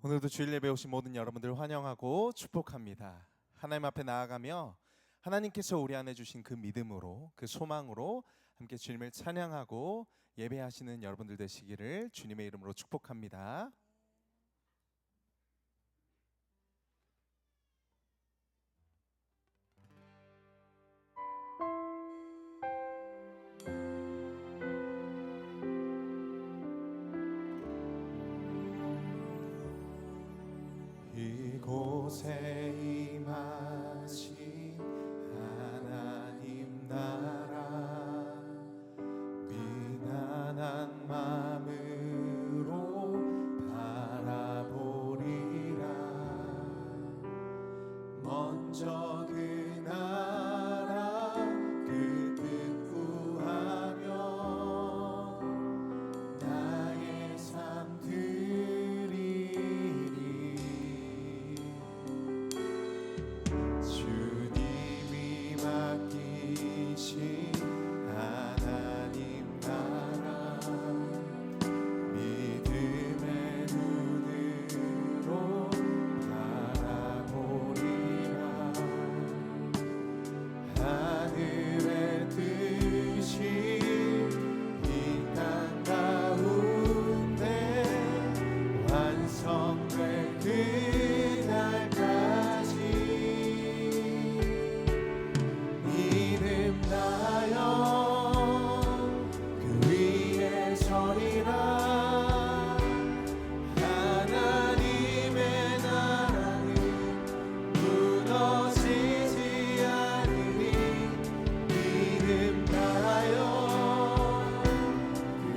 오늘도 주일 예배 오신 모든 여러분들 환영하고 축복합니다. 하나님 앞에 나아가며 하나님께서 우리 안에 주신 그 믿음으로, 그 소망으로 함께 주님을 찬양하고 예배하시는 여러분들 되시기를 주님의 이름으로 축복합니다. 이곳에 임하신 하나님 나라, 미난한 마음으로 바라보리라. 먼저 그 나라 그 뜻 구하며 나의 삶 드리리. 주님이 맡기신 하나님 나라, 믿음의 눈으로 바라보리라. 하늘의 뜻이 이 땅 가운데 완성될 그날까지 믿음 나여 그 위에 서리라. 하나님의 나라는 무너지지 않으니 믿음 나여 그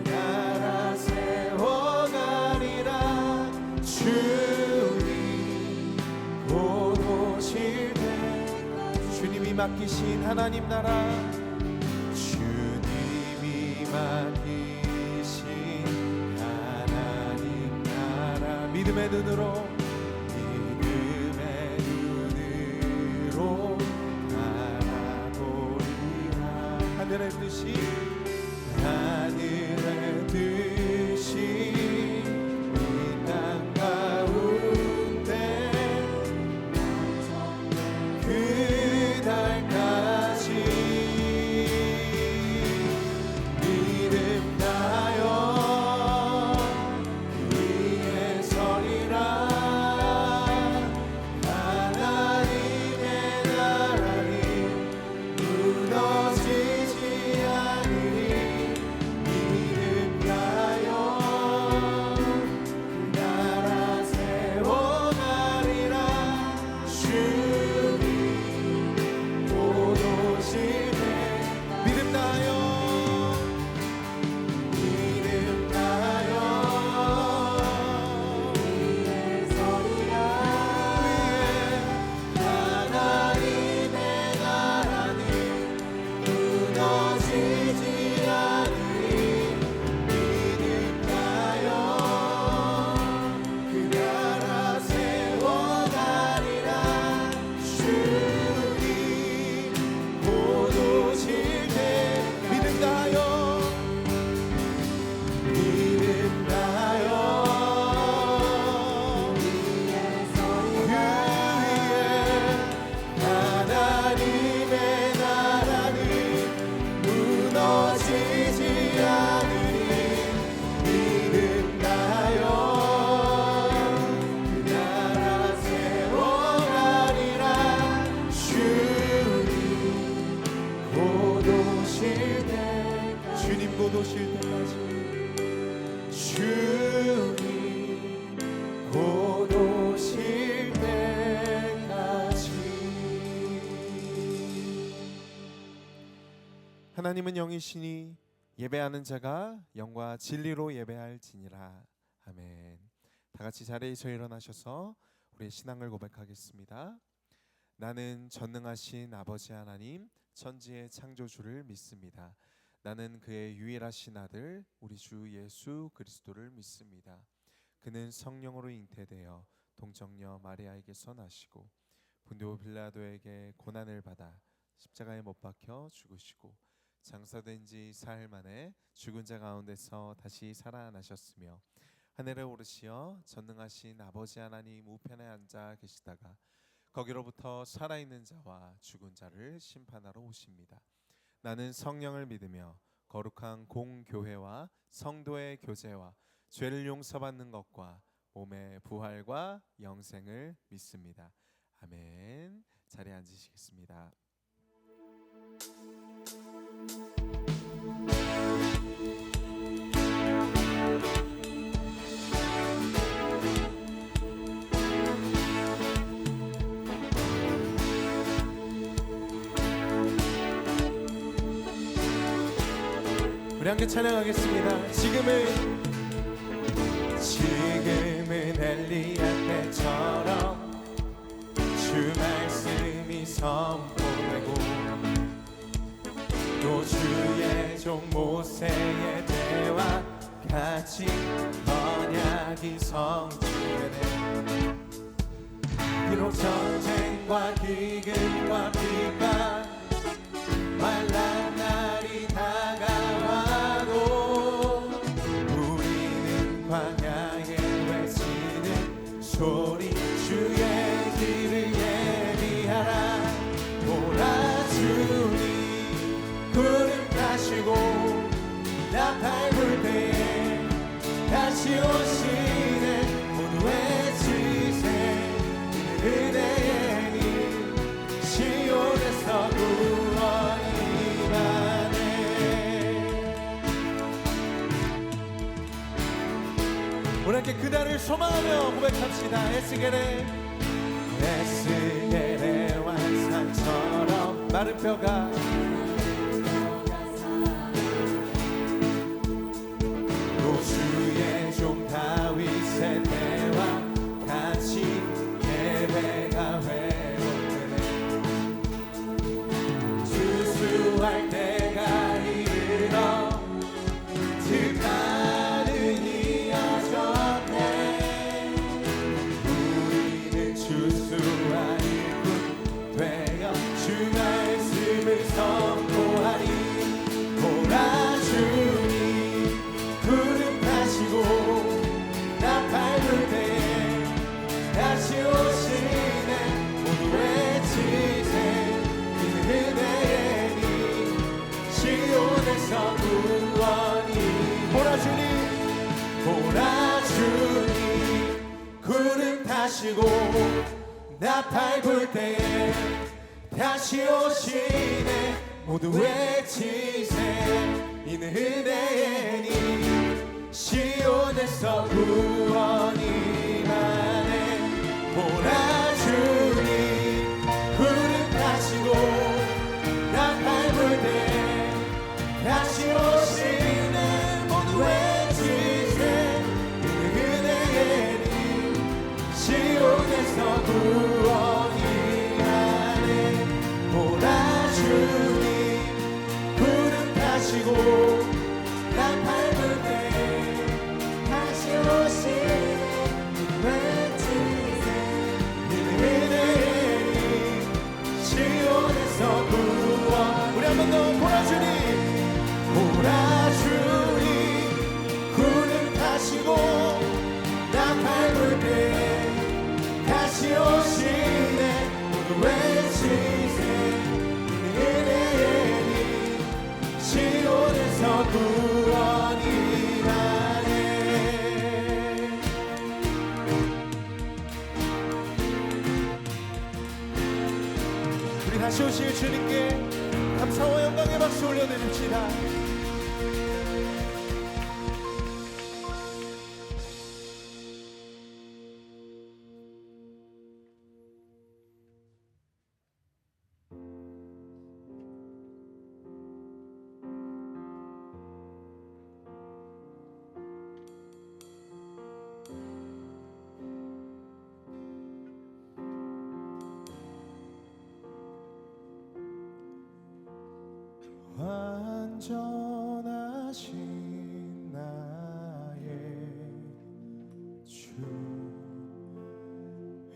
나라 세워가리라. 주님 곧 오실 때 주님이 맡기신 하나님 나라, 주님이 맡기신 하나님 나라, 믿음의 눈으로 바라보리라. 하늘의 뜻이 이 땅 가운데 그날까지 믿음 나여 그 위에 서리라. 하나님의 나라는 무너지지 않으니 믿음 나여 그 나라 세워가리라. 주님 곧 오실 때 믿음 나여 위에 서리라. 하나님의 나라는 무너지지 않으니 믿음 나여 그 나라 세워가리라. 주님 곧 오실 때 믿음 나여 하나님의 나라는 무너지지 않으니 믿음 나여 그 나라 세워가리라. 주님 곧 오실 때, 주님 곧 오실 때까지, 주님 곧 오실 때까지. 하나님은 영이시니 예배하는 자가 영과 진리로 예배할지니라. 아멘. 다 같이 자리에서 일어나셔서 우리의 신앙을 고백하겠습니다. 나는 전능하신 아버지 하나님, 천지의 창조주를 믿습니다. 나는 그의 유일하신 아들 우리 주 예수 그리스도를 믿습니다. 그는 성령으로 잉태되어 동정녀 마리아에게서 나시고 본디오 빌라도에게 고난을 받아 십자가에 못 박혀 죽으시고 장사된 지 사흘 만에 죽은 자 가운데서 다시 살아나셨으며 하늘에 오르시어 전능하신 아버지 하나님 우편에 앉아 계시다가 거기로부터 살아있는 자와 죽은 자를 심판하러 오십니다. 나는 성령을 믿으며 거룩한 공교회와 성도의 교제와 죄를 용서받는 것과 몸의 부활과 영생을 믿습니다. 아멘. 자리에 앉으시겠습니다. 우리 함께 찬양하겠습니다. 지금은 엘리야 때처럼 주 말씀이 선포되고 또 주의 종 모세의 때와 같이 언약이 성취되네. 비록 전쟁과 기근과 비가 말란 날이 다가와도 우리는 광야에 외치는 소리 주의 길을 예비하라. 보라 주님 구름 타시고 나팔 불 때에 다시 오시네. 모두 외치세 은혜의 님 시온에서 구원이 임하네. 우리 함께 그날을 소망하며 고백합시다. 에스겔의 환상처럼 마른 뼈가 또 주의 종 다윗의 때와 같이 예배가 회복되네. 주수할 때가 이르러 들판은 이어졌네. 우리는 주수와 일꾼 되어 주 말씀을 선포하리. 보라 주님 구름 타시고 나팔 불 때에 다시 오시네. 모두 외치세 이는 은혜의 님 시온에서 구원이. 보라 주님 구름 타시고 나팔 불 때에 다시 오시네. 모두 외치세 이는 은혜의 님 시온에서 구원이 임하네. 보라 주님 구름 타시고 나팔 불 때에 다시 오시네. 모두 외치세 이는 은혜의 님 시온에서 구원이 임하네. 보라 주님 구름 타시고 나팔 불 때에 다시 오시네. 외치세 이는 은혜의 님 시온에서 구원. 우리 한 번 더 보라 주님 구름 타시고 나팔 불 때에 다시 오시네. 모두 외치세 이는 은혜의 님 시온에서 구원이 임하네. 우리 다시 오실 주님께 감사와 영광의 박수 올려드립시다. 완전하신 나의 주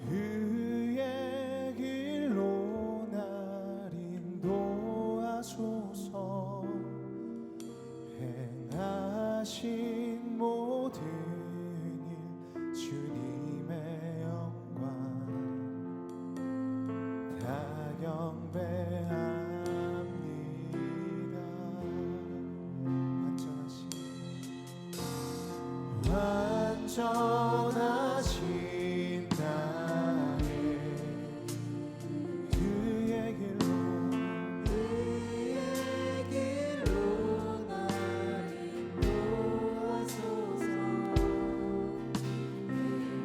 의의 길로 날 인도하소서. 행하신 모든 경배합니다. 완전하신 나의 그의 길로 나를 인도하소서.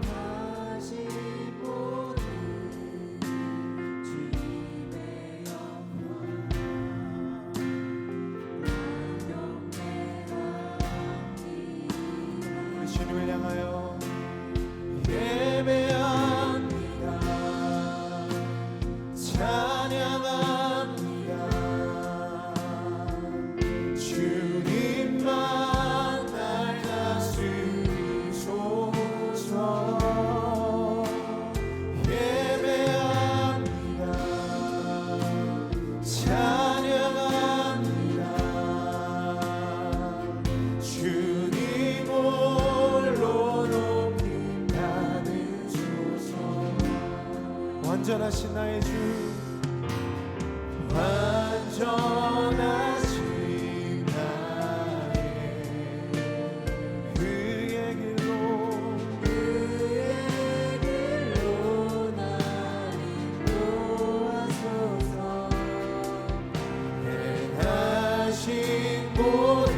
행하신 모든 주님의 영광 경배합니다. 우리 주님을 향하여 예배합니다. 찬양합니다. 주님만 날 다스리소서. 예배합니다. 찬양합니다. 주님 홀로 높임 받으소서. 완전하신 나의 주, 완전하신 나의 그의 길로 나를 인도하소서. 행하신 모든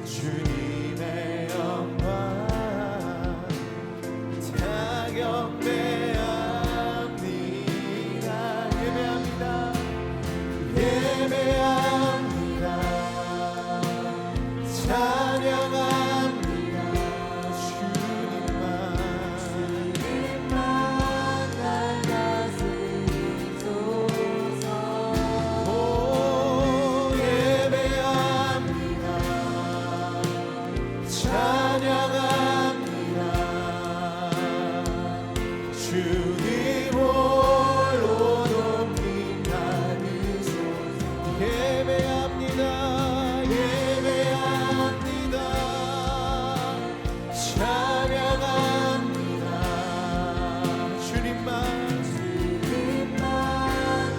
주님의 영광 다 경배합니다. 예배합니다. 찬양합니다. 주님만 날 다스리소서. 오 예배합니다. 찬양합니다. 주님 홀로 높임 받으소서. 예배합니다. 예배합니다. 찬양합니다. 주님만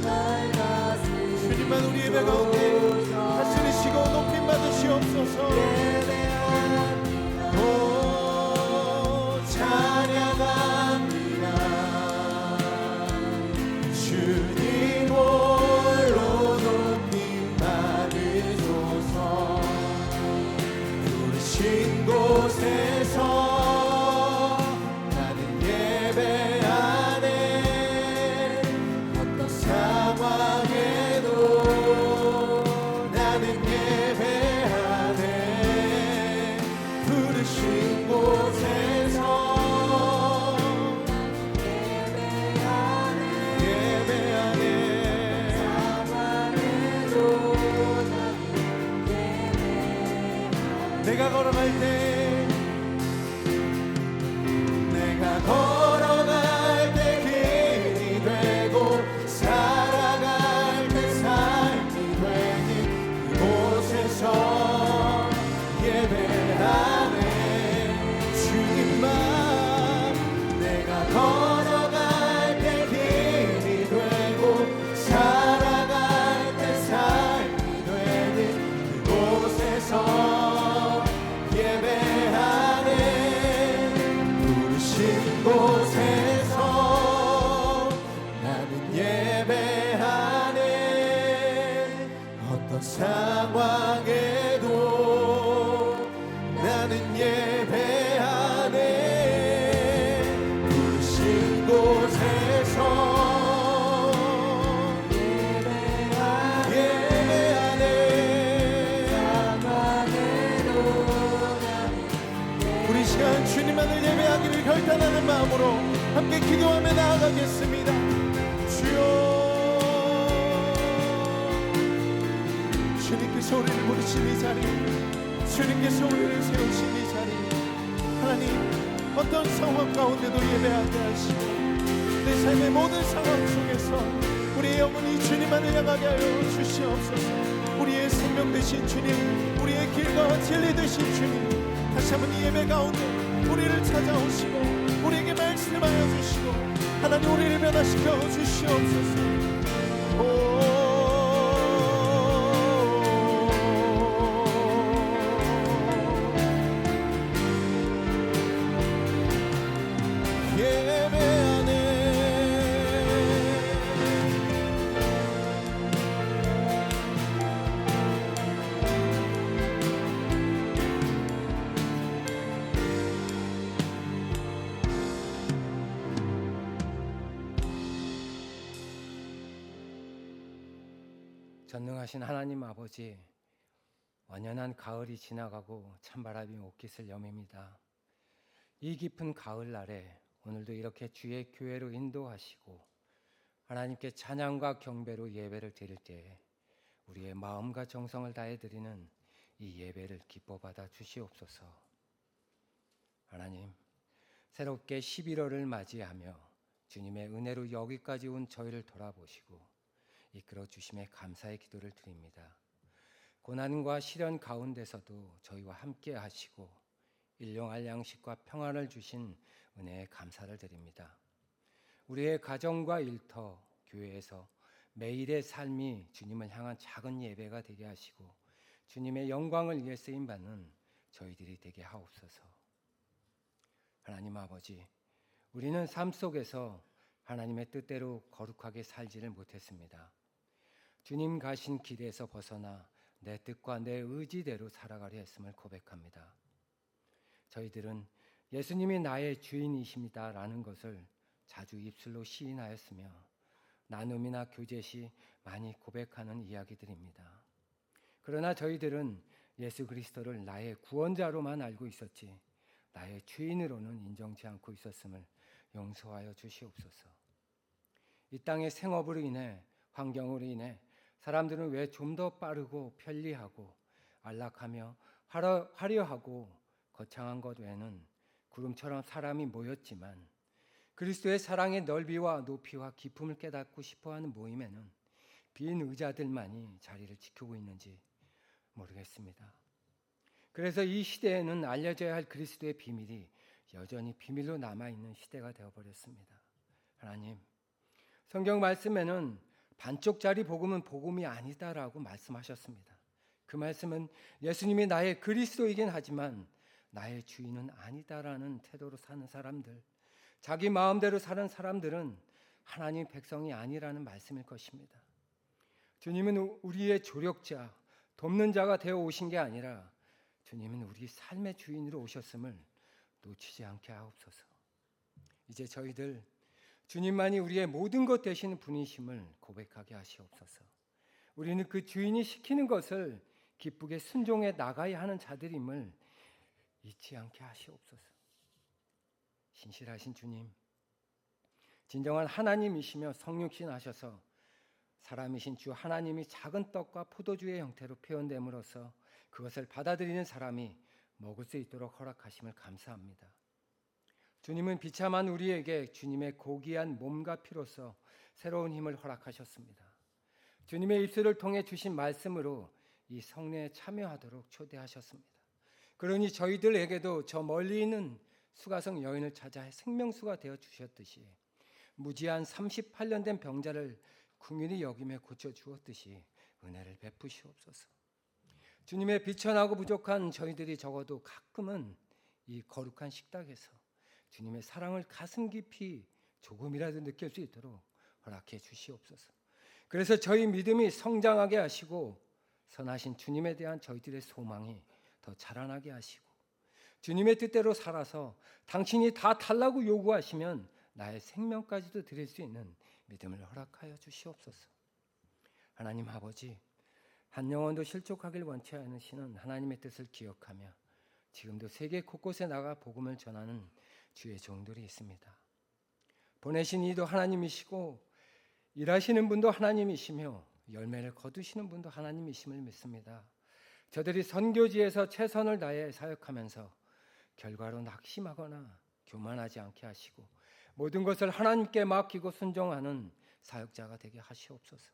날 다스리소서. 주님만 우리 예배 가운데 다스리시고 높임 받으시옵소서. 오 찬양합니다. 주님 홀로 높임 받으소서. 부르신 곳에서 나는 예배하네. 어떤 상황에도 나는 예배하네. 부르신 곳에서 예배하네. 내가 걸어갈 때 길이 되고 살아갈 때 삶이 되니 그곳에서 예배하네. 주님만 내가 걸어갈 때 길이 되고 살아갈 때 삶이 되니 그곳에서 예배하네. 부르신 곳에서 나는 예배하네. 어떤 상황에도 나는 예배하네. 부르신 곳에서 예배하네. 우리 시간 주님만을 예배하기를 결단하는 마음으로 함께 기도하며 나아가겠습니다. 주여, 주님께서 우리를 부르신 이 자리, 주님께서 우리를 세우신 이 자리, 하나님 어떤 상황 가운데도 예배하게 하시고 내 삶의 모든 상황 속에서 우리의 영혼이 주님만을 향하게 하여 주시옵소서. 우리의 생명 되신 주님, 우리의 길과 진리 되신 주님, 다시 한번 이 예배 가운데 우리를 찾아오시고 우리에게 말씀하여 주시고 하나님 우리를 변화시켜 주시옵소서. 전능하신 하나님 아버지, 완연한 가을이 지나가고 찬바람이 옷깃을 여밉니다. 이 깊은 가을날에 오늘도 이렇게 주의 교회로 인도하시고 하나님께 찬양과 경배로 예배를 드릴 때에 우리의 마음과 정성을 다해 드리는 이 예배를 기뻐 받아 주시옵소서. 하나님, 새롭게 11월을 맞이하며 주님의 은혜로 여기까지 온 저희를 돌아보시고 이끌어 주심에 감사의 기도를 드립니다. 고난과 시련 가운데서도 저희와 함께 하시고 일용할 양식과 평안을 주신 은혜에 감사를 드립니다. 우리의 가정과 일터, 교회에서 매일의 삶이 주님을 향한 작은 예배가 되게 하시고 주님의 영광을 위해 쓰임받는 저희들이 되게 하옵소서. 하나님 아버지, 우리는 삶 속에서 하나님의 뜻대로 거룩하게 살지를 못했습니다. 주님 가신 길에서 벗어나 내 뜻과 내 의지대로 살아가려 했음을 고백합니다. 저희들은 예수님이 나의 주인이십니다라는 것을 자주 입술로 시인하였으며 나눔이나 교제 시 많이 고백하는 이야기들입니다. 그러나 저희들은 예수 그리스도를 나의 구원자로만 알고 있었지 나의 주인으로는 인정치 않고 있었음을 용서하여 주시옵소서. 이 땅의 생업으로 인해, 환경으로 인해 사람들은 왜 좀 더 빠르고 편리하고 안락하며 화려하고 거창한 것 외에는 구름처럼 사람이 모였지만 그리스도의 사랑의 넓이와 높이와 깊음을 깨닫고 싶어하는 모임에는 빈 의자들만이 자리를 지키고 있는지 모르겠습니다. 그래서 이 시대에는 알려져야 할 그리스도의 비밀이 여전히 비밀로 남아있는 시대가 되어버렸습니다. 하나님, 성경 말씀에는 반쪽짜리 복음은 복음이 아니다라고 말씀하셨습니다. 그 말씀은 예수님이 나의 그리스도이긴 하지만 나의 주인은 아니다라는 태도로 사는 사람들, 자기 마음대로 사는 사람들은 하나님 백성이 아니라는 말씀일 것입니다. 주님은 우리의 조력자, 돕는 자가 되어 오신 게 아니라 주님은 우리 삶의 주인으로 오셨음을 놓치지 않게 하옵소서. 이제 저희들 주님만이 우리의 모든 것 되시는 분이심을 고백하게 하시옵소서. 우리는 그 주인이 시키는 것을 기쁘게 순종해 나가야 하는 자들임을 잊지 않게 하시옵소서. 신실하신 주님, 진정한 하나님이시며 성육신 하셔서 사람이신 주 하나님이 작은 떡과 포도주의 형태로 표현됨으로써 그것을 받아들이는 사람이 먹을 수 있도록 허락하심을 감사합니다. 주님은 비참한 우리에게 주님의 고귀한 몸과 피로써 새로운 힘을 허락하셨습니다. 주님의 입술을 통해 주신 말씀으로 이 성례에 참여하도록 초대하셨습니다. 그러니 저희들에게도 저 멀리 있는 수가성 여인을 찾아 생명수가 되어 주셨듯이 무지한 38년 된 병자를 긍휼히 여김에 고쳐 주었듯이 은혜를 베푸시옵소서. 주님의 비천하고 부족한 저희들이 적어도 가끔은 이 거룩한 식탁에서 주님의 사랑을 가슴 깊이 조금이라도 느낄 수 있도록 허락해 주시옵소서. 그래서 저희 믿음이 성장하게 하시고 선하신 주님에 대한 저희들의 소망이 더 자라나게 하시고 주님의 뜻대로 살아서 당신이 다 달라고 요구하시면 나의 생명까지도 드릴 수 있는 믿음을 허락하여 주시옵소서. 하나님 아버지, 한 영혼도 실족하길 원치 않으시는 하나님의 뜻을 기억하며 지금도 세계 곳곳에 나가 복음을 전하는 주의 종들이 있습니다. 보내신 이도 하나님이시고 일하시는 분도 하나님이시며 열매를 거두시는 분도 하나님이심을 믿습니다. 저들이 선교지에서 최선을 다해 사역하면서 결과로 낙심하거나 교만하지 않게 하시고 모든 것을 하나님께 맡기고 순종하는 사역자가 되게 하시옵소서.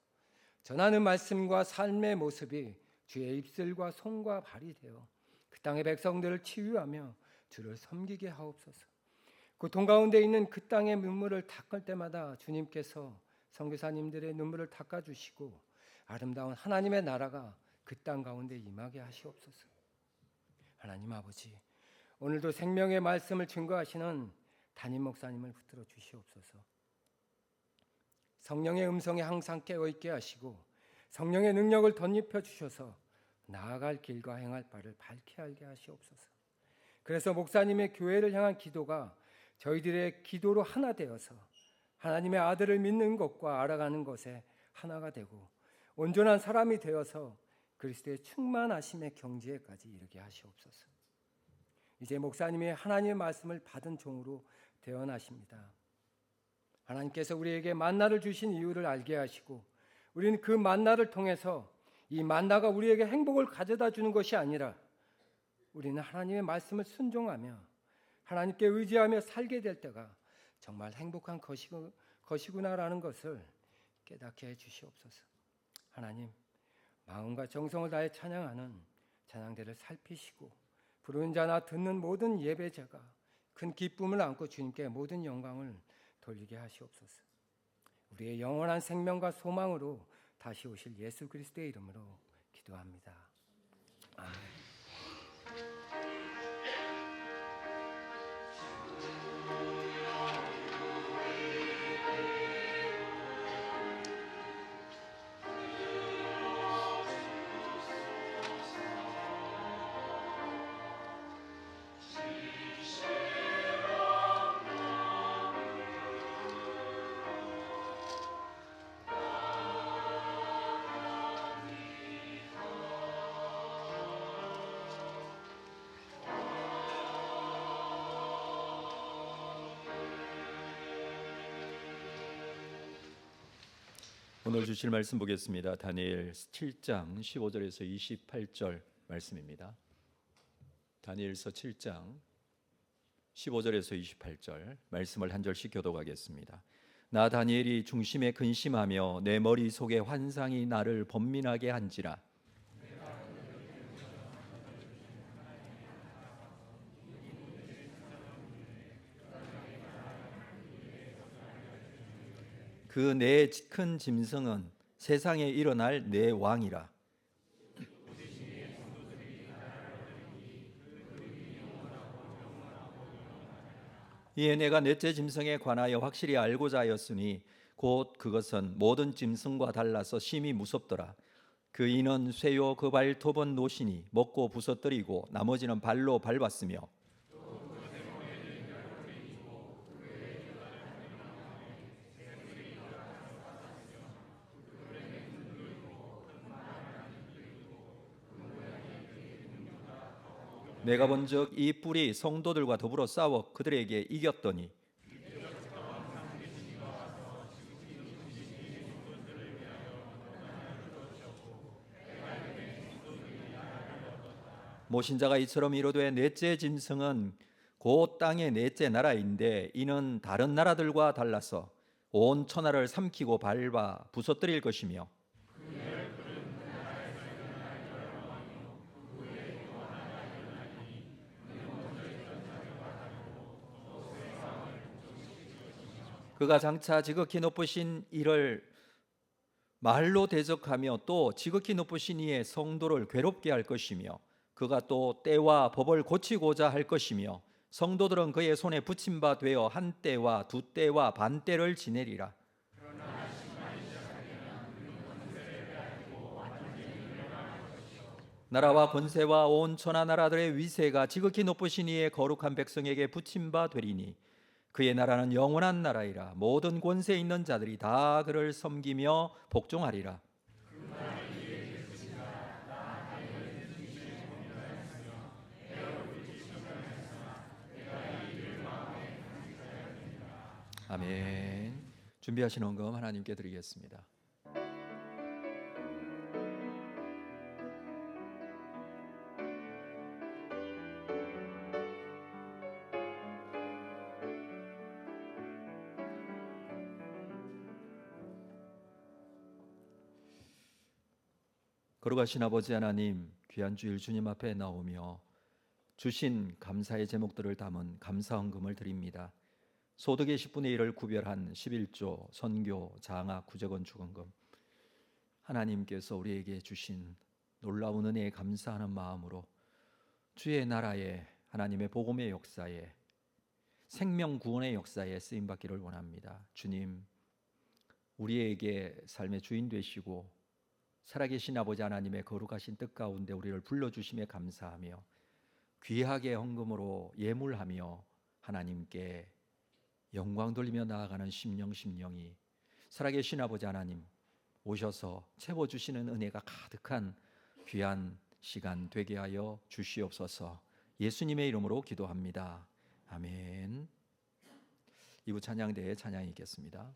전하는 말씀과 삶의 모습이 주의 입술과 손과 발이 되어 그 땅의 백성들을 치유하며 주를 섬기게 하옵소서. 고통 가운데 있는 그 땅의 눈물을 닦을 때마다 주님께서 선교사님들의 눈물을 닦아주시고 아름다운 하나님의 나라가 그 땅 가운데 임하게 하시옵소서. 하나님 아버지, 오늘도 생명의 말씀을 증거하시는 담임 목사님을 붙들어 주시옵소서. 성령의 음성에 항상 깨어있게 하시고 성령의 능력을 덧입혀 주셔서 나아갈 길과 행할 바를 밝게 알게 하시옵소서. 그래서 목사님의 교회를 향한 기도가 저희들의 기도로 하나 되어서 하나님의 아들을 믿는 것과 알아가는 것에 하나가 되고 온전한 사람이 되어서 그리스도의 충만하심의 경지에까지 이르게 하시옵소서. 이제 목사님이 하나님의 말씀을 받은 종으로 되어나십니다. 하나님께서 우리에게 만나를 주신 이유를 알게 하시고 우리는 그 만나를 통해서 이 만나가 우리에게 행복을 가져다 주는 것이 아니라 우리는 하나님의 말씀을 순종하며 하나님께 의지하며 살게 될 때가 정말 행복한 것이구나라는 것을 깨닫게 해 주시옵소서. 하나님, 마음과 정성을 다해 찬양하는 찬양대를 살피시고 부르는 자나 듣는 모든 예배자가 큰 기쁨을 안고 주님께 모든 영광을 돌리게 하시옵소서. 우리의 영원한 생명과 소망으로 다시 오실 예수 그리스도의 이름으로 기도합니다. 아멘. 오늘 주실 말씀 보겠습니다. 다니엘 7장 15절에서 28절 말씀입니다. 다니엘서 7장 15절에서 28절 말씀을 한 절씩 교독하겠습니다. 나 다니엘이 중심에 근심하며 내 머릿속에 환상이 나를 번민하게 한지라. 그 내 큰 짐승은 세상에 일어날 내 왕이라. 이에 내가 넷째 짐승에 관하여 확실히 알고자 하였으니 곧 그것은 모든 짐승과 달라서 심히 무섭더라. 그 이는 쇠요 그 발톱은 노시니 먹고 부서뜨리고 나머지는 발로 밟았으며 내가 본즉 이 뿔이 성도들과 더불어 싸워 그들에게 이겼더니 모신자가 이처럼 이르되 넷째 짐승은 곧 땅의 넷째 나라인데 이는 다른 나라들과 달라서 온 천하를 삼키고 밟아 부서뜨릴 것이며 그가 장차 지극히 높으신 이를 말로 대적하며 또 지극히 높으신 이의 성도를 괴롭게 할 것이며 그가 또 때와 법을 고치고자 할 것이며 성도들은 그의 손에 붙임 바 되어 한 때와 두 때와 반 때를 지내리라. 나라와 권세와 온 천하 나라들의 위세가 지극히 높으신 이의 거룩한 백성에게 붙임 바 되리니 그의 나라는 영원한 나라이라. 모든 권세 있는 자들이 다 그를 섬기며 복종하리라. 아멘. 준비하신 헌금 하나님께 드리겠습니다. 거룩하신 아버지 하나님, 귀한 주일 주님 앞에 나오며 주신 감사의 제목들을 담은 감사 헌금을 드립니다. 소득의 10분의 1을 구별한 11조 선교, 장학, 구제건축원금, 하나님께서 우리에게 주신 놀라운 은혜에 감사하는 마음으로 주의 나라에, 하나님의 복음의 역사에, 생명 구원의 역사에 쓰임받기를 원합니다. 주님, 우리에게 삶의 주인 되시고 살아계신 아버지 하나님의 거룩하신 뜻 가운데 우리를 불러주심에 감사하며 귀하게 헌금으로 예물하며 하나님께 영광 돌리며 나아가는 심령이 살아계신 아버지 하나님 오셔서 채워주시는 은혜가 가득한 귀한 시간 되게 하여 주시옵소서. 예수님의 이름으로 기도합니다. 아멘. 이부 찬양대의 찬양이 있겠습니다.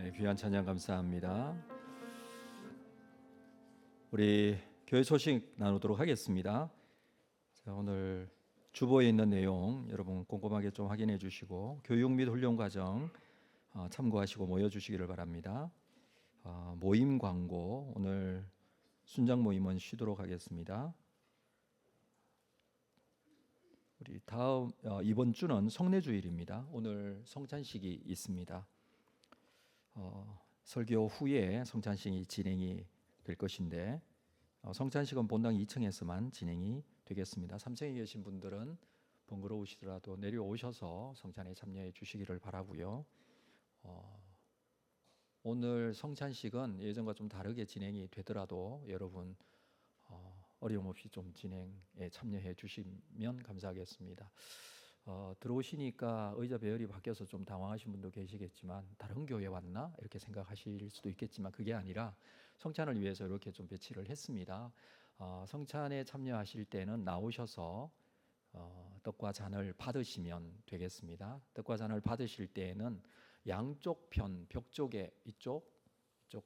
네, 귀한 찬양 감사합니다. 우리 교회 소식 나누도록 하겠습니다. 자, 오늘 주보에 있는 내용 여러분 꼼꼼하게 좀 확인해 주시고 교육 및 훈련 과정 참고하시고 모여 주시기를 바랍니다. 모임 광고 오늘 순장 모임은 쉬도록 하겠습니다. 우리 다음 이번 주는 성례주일입니다. 오늘 성찬식이 있습니다. 설교 후에 성찬식이 진행이 될 것인데 성찬식은 본당 2층에서만 진행이 되겠습니다. 3층에 계신 분들은 번거로우시더라도 내려오셔서 성찬에 참여해 주시기를 바라고요. 오늘 성찬식은 예전과 좀 다르게 진행이 되더라도 여러분 어려움 없이 좀 진행에 참여해 주시면 감사하겠습니다. 들어오시니까 의자 배열이 바뀌어서 좀 당황하신 분도 계시겠지만 다른 교회 왔나? 이렇게 생각하실 수도 있겠지만 그게 아니라 성찬을 위해서 이렇게 좀 배치를 했습니다. 성찬에 참여하실 때는 나오셔서 떡과 잔을 받으시면 되겠습니다. 떡과 잔을 받으실 때에는 양쪽 편 벽 쪽에 이쪽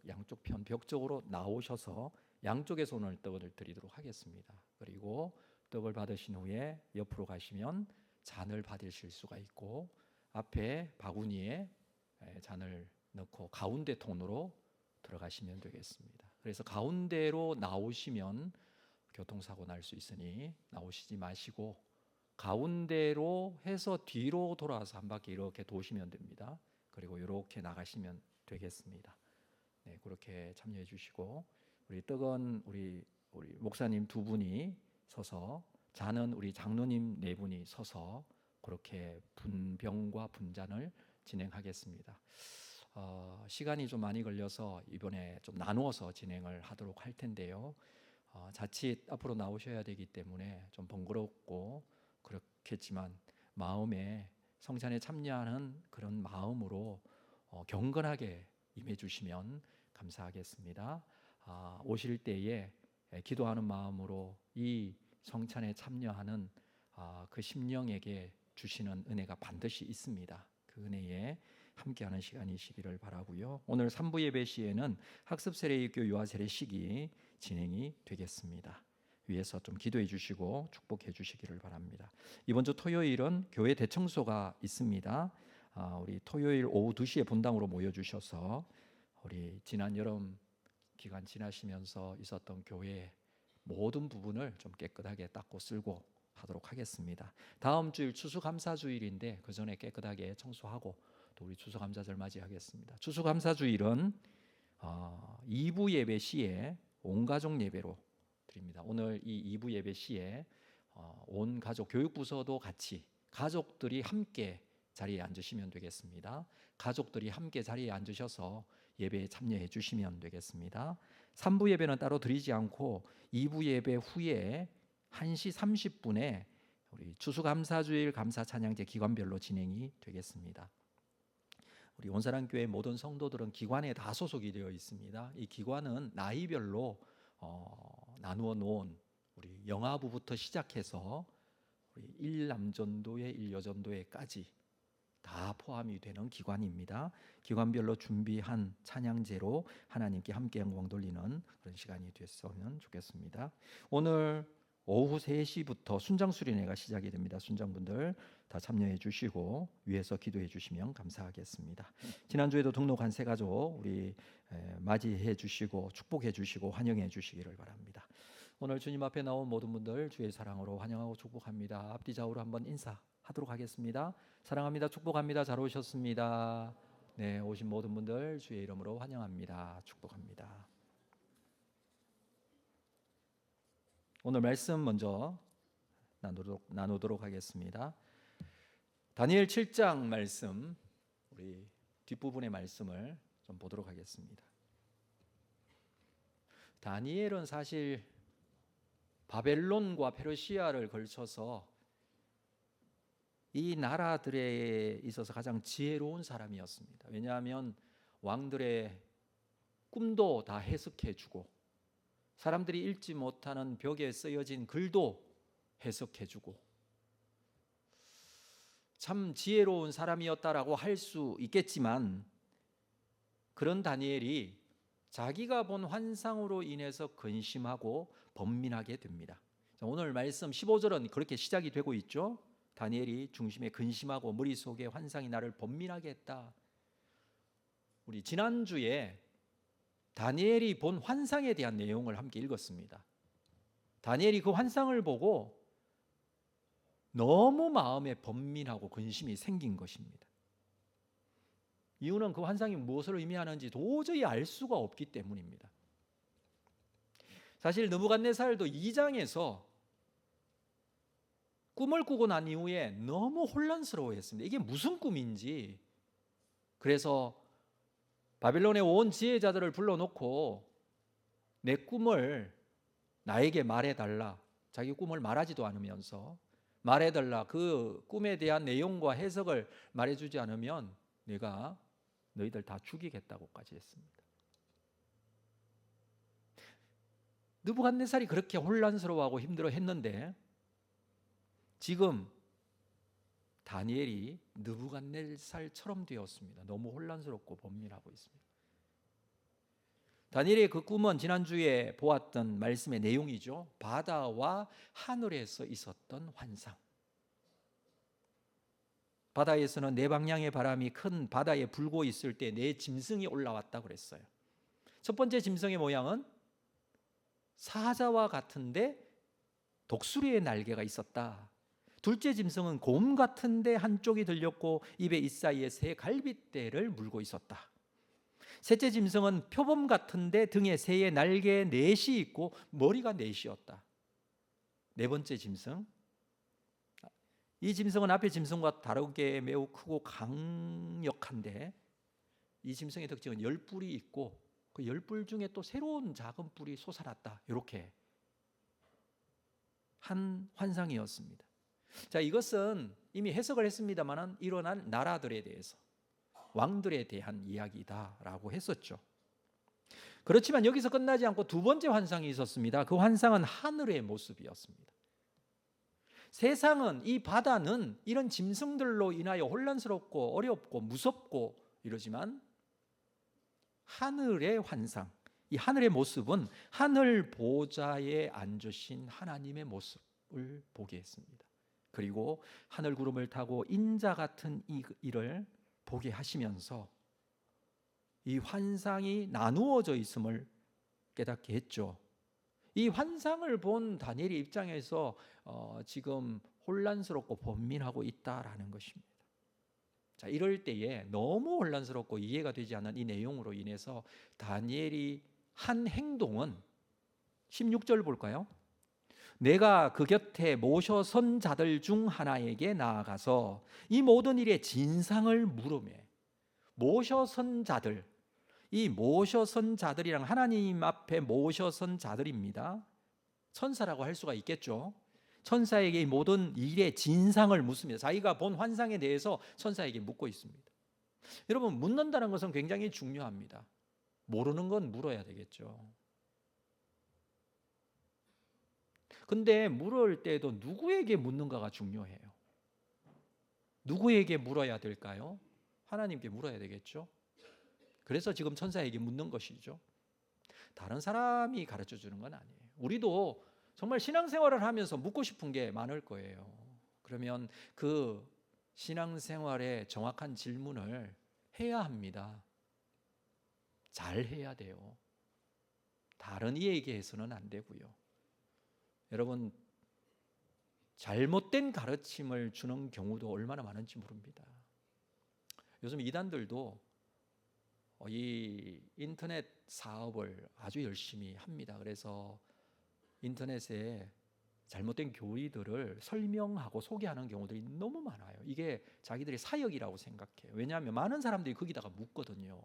양쪽 편 벽 쪽으로 나오셔서 양쪽에서 오늘 떡을 드리도록 하겠습니다. 그리고 떡을 받으신 후에 옆으로 가시면 잔을 받으실 수가 있고 앞에 바구니에 잔을 넣고 가운데 통로로 들어가시면 되겠습니다. 그래서 가운데로 나오시면 교통사고 날 수 있으니 나오시지 마시고 가운데로 해서 뒤로 돌아와서 한 바퀴 이렇게 도시면 됩니다. 그리고 이렇게 나가시면 되겠습니다. 네, 그렇게 참여해 주시고 우리 떡은 우리 목사님 두 분이 서서 잔은 우리 장로님 네 분이 서서 그렇게 분병과 분잔을 진행하겠습니다. 시간이 좀 많이 걸려서 이번에 좀 나누어서 진행을 하도록 할 텐데요. 자칫 앞으로 나오셔야 되기 때문에 좀 번거롭고 그렇겠지만 마음에 성찬에 참여하는 그런 마음으로 경건하게 임해 주시면 감사하겠습니다. 오실 때에 기도하는 마음으로 이 성찬에 참여하는 그 심령에게 주시는 은혜가 반드시 있습니다. 그 은혜에 함께하는 시간이시기를 바라고요. 오늘 3부 예배 시에는 학습 세례학교 유아 세례식이 진행이 되겠습니다. 위에서 좀 기도해 주시고 축복해 주시기를 바랍니다. 이번 주 토요일은 교회 대청소가 있습니다. 우리 토요일 오후 2시에 본당으로 모여 주셔서 우리 지난 여름 기간 지나시면서 있었던 교회의 모든 부분을 좀 깨끗하게 닦고 쓸고 하도록 하겠습니다. 다음 주일 추수감사주일인데 그 전에 깨끗하게 청소하고 또 우리 추수감사절 맞이하겠습니다. 추수감사주일은 2부 예배 시에 온 가족 예배로 드립니다. 오늘 이 2부 예배 시에 온 가족 교육부서도 같이 가족들이 함께 자리에 앉으시면 되겠습니다. 가족들이 함께 자리에 앉으셔서 예배에 참여해 주시면 되겠습니다. 3부 예배는 따로 드리지 않고 2부 예배 후에 1시 30분에 우리 추수감사주일 감사찬양제 기관별로 진행이 되겠습니다. 우리 온사랑교회 모든 성도들은 기관에 다 소속이 되어 있습니다. 이 기관은 나이별로 나누어 놓은 우리 영아부부터 시작해서 우리 1남전도회 1여전도회까지 다 포함이 되는 기관입니다. 기관별로 준비한 찬양제로 하나님께 함께 영광 돌리는 그런 시간이 됐으면 좋겠습니다. 오늘 오후 3시부터 순장수련회가 시작이 됩니다. 순장분들 다 참여해 주시고 위에서 기도해 주시면 감사하겠습니다. 지난주에도 등록한 새 가족 우리 맞이해 주시고 축복해 주시고 환영해 주시기를 바랍니다. 오늘 주님 앞에 나온 모든 분들 주의 사랑으로 환영하고 축복합니다. 앞뒤 좌우로 한번 인사하도록 하겠습니다. 사랑합니다. 축복합니다. 잘 오셨습니다. 네, 오신 모든 분들 주의 이름으로 환영합니다. 축복합니다. 오늘 말씀 먼저 나누도록 하겠습니다. 다니엘 7장 말씀 우리 뒷부분의 말씀을 좀 보도록 하겠습니다. 다니엘은 사실 바벨론과 페르시아를 걸쳐서 이 나라들에 있어서 가장 지혜로운 사람이었습니다. 왜냐하면 왕들의 꿈도 다 해석해주고 사람들이 읽지 못하는 벽에 쓰여진 글도 해석해주고 참 지혜로운 사람이었다라고 할 수 있겠지만 그런 다니엘이 자기가 본 환상으로 인해서 근심하고 번민하게 됩니다. 자, 오늘 말씀 15절은 그렇게 시작이 되고 있죠. 다니엘이 중심에 근심하고 머릿속에 환상이 나를 번민하게 했다. 우리 지난주에 다니엘이 본 환상에 대한 내용을 함께 읽었습니다. 다니엘이 그 환상을 보고 너무 마음에 번민하고 근심이 생긴 것입니다. 이유는 그 환상이 무엇을 의미하는지 도저히 알 수가 없기 때문입니다. 사실 느부갓네살도 2장에서 꿈을 꾸고 난 이후에 너무 혼란스러워했습니다. 이게 무슨 꿈인지. 그래서 바빌론의 온 지혜자들을 불러놓고 내 꿈을 나에게 말해달라. 자기 꿈을 말하지도 않으면서 말해달라. 그 꿈에 대한 내용과 해석을 말해주지 않으면 내가 너희들 다 죽이겠다고까지 했습니다. 느부갓네살이 그렇게 혼란스러워하고 힘들어했는데 지금 다니엘이 느부갓네살처럼 되었습니다. 너무 혼란스럽고 번민하고 있습니다. 다니엘의 그 꿈은 지난주에 보았던 말씀의 내용이죠. 바다와 하늘에서 있었던 환상. 바다에서는 네 방향의 바람이 큰 바다에 불고 있을 때 네 짐승이 올라왔다 그랬어요. 첫 번째 짐승의 모양은 사자와 같은데 독수리의 날개가 있었다. 둘째 짐승은 곰 같은데 한쪽이 들렸고 입에 이사이에 새 갈빗대를 물고 있었다. 셋째 짐승은 표범 같은데 등에 새의 날개 넷이 있고 머리가 넷이었다. 네 번째 짐승, 이 짐승은 앞의 짐승과 다르게 매우 크고 강력한데 이 짐승의 특징은 10뿔이 있고 그 10뿔 중에 또 새로운 작은 뿔이 솟아났다. 이렇게 한 환상이었습니다. 자, 이것은 이미 해석을 했습니다만 일어난 나라들에 대해서 왕들에 대한 이야기다라고 했었죠. 그렇지만 여기서 끝나지 않고 두 번째 환상이 있었습니다. 그 환상은 하늘의 모습이었습니다. 세상은, 이 바다는 이런 짐승들로 인하여 혼란스럽고 어렵고 무섭고 이러지만 하늘의 환상, 이 하늘의 모습은 하늘 보좌에 앉으신 하나님의 모습을 보게 했습니다. 그리고 하늘 구름을 타고 인자 같은 이를 보게 하시면서 이 환상이 나누어져 있음을 깨닫게 했죠. 이 환상을 본 다니엘의 입장에서 지금 혼란스럽고 번민하고 있다라는 것입니다. 자, 이럴 때에 너무 혼란스럽고 이해가 되지 않는 이 내용으로 인해서 다니엘이 한 행동은 16절 볼까요? 내가 그 곁에 모셔 선 자들 중 하나에게 나아가서 이 모든 일의 진상을 물으매. 모셔 선 자들, 이 모셔 선 자들이랑 하나님 앞에 모셔 선 자들입니다. 천사라고 할 수가 있겠죠. 천사에게 이 모든 일의 진상을 묻습니다. 자기가 본 환상에 대해서 천사에게 묻고 있습니다. 여러분, 묻는다는 것은 굉장히 중요합니다. 모르는 건 물어야 되겠죠. 근데 물을 때도 누구에게 묻는가가 중요해요. 누구에게 물어야 될까요? 하나님께 물어야 되겠죠. 그래서 지금 천사에게 묻는 것이죠. 다른 사람이 가르쳐 주는 건 아니에요. 우리도 정말 신앙생활을 하면서 묻고 싶은 게 많을 거예요. 그러면 그 신앙생활에 정확한 질문을 해야 합니다. 잘 해야 돼요. 다른 이에게 해서는 안 되고요. 여러분, 잘못된 가르침을 주는 경우도 얼마나 많은지 모릅니다. 요즘 이단들도 이 인터넷 사업을 아주 열심히 합니다. 그래서 인터넷에 잘못된 교리들을 설명하고 소개하는 경우들이 너무 많아요. 이게 자기들의 사역이라고 생각해요. 왜냐하면 많은 사람들이 거기다가 묻거든요.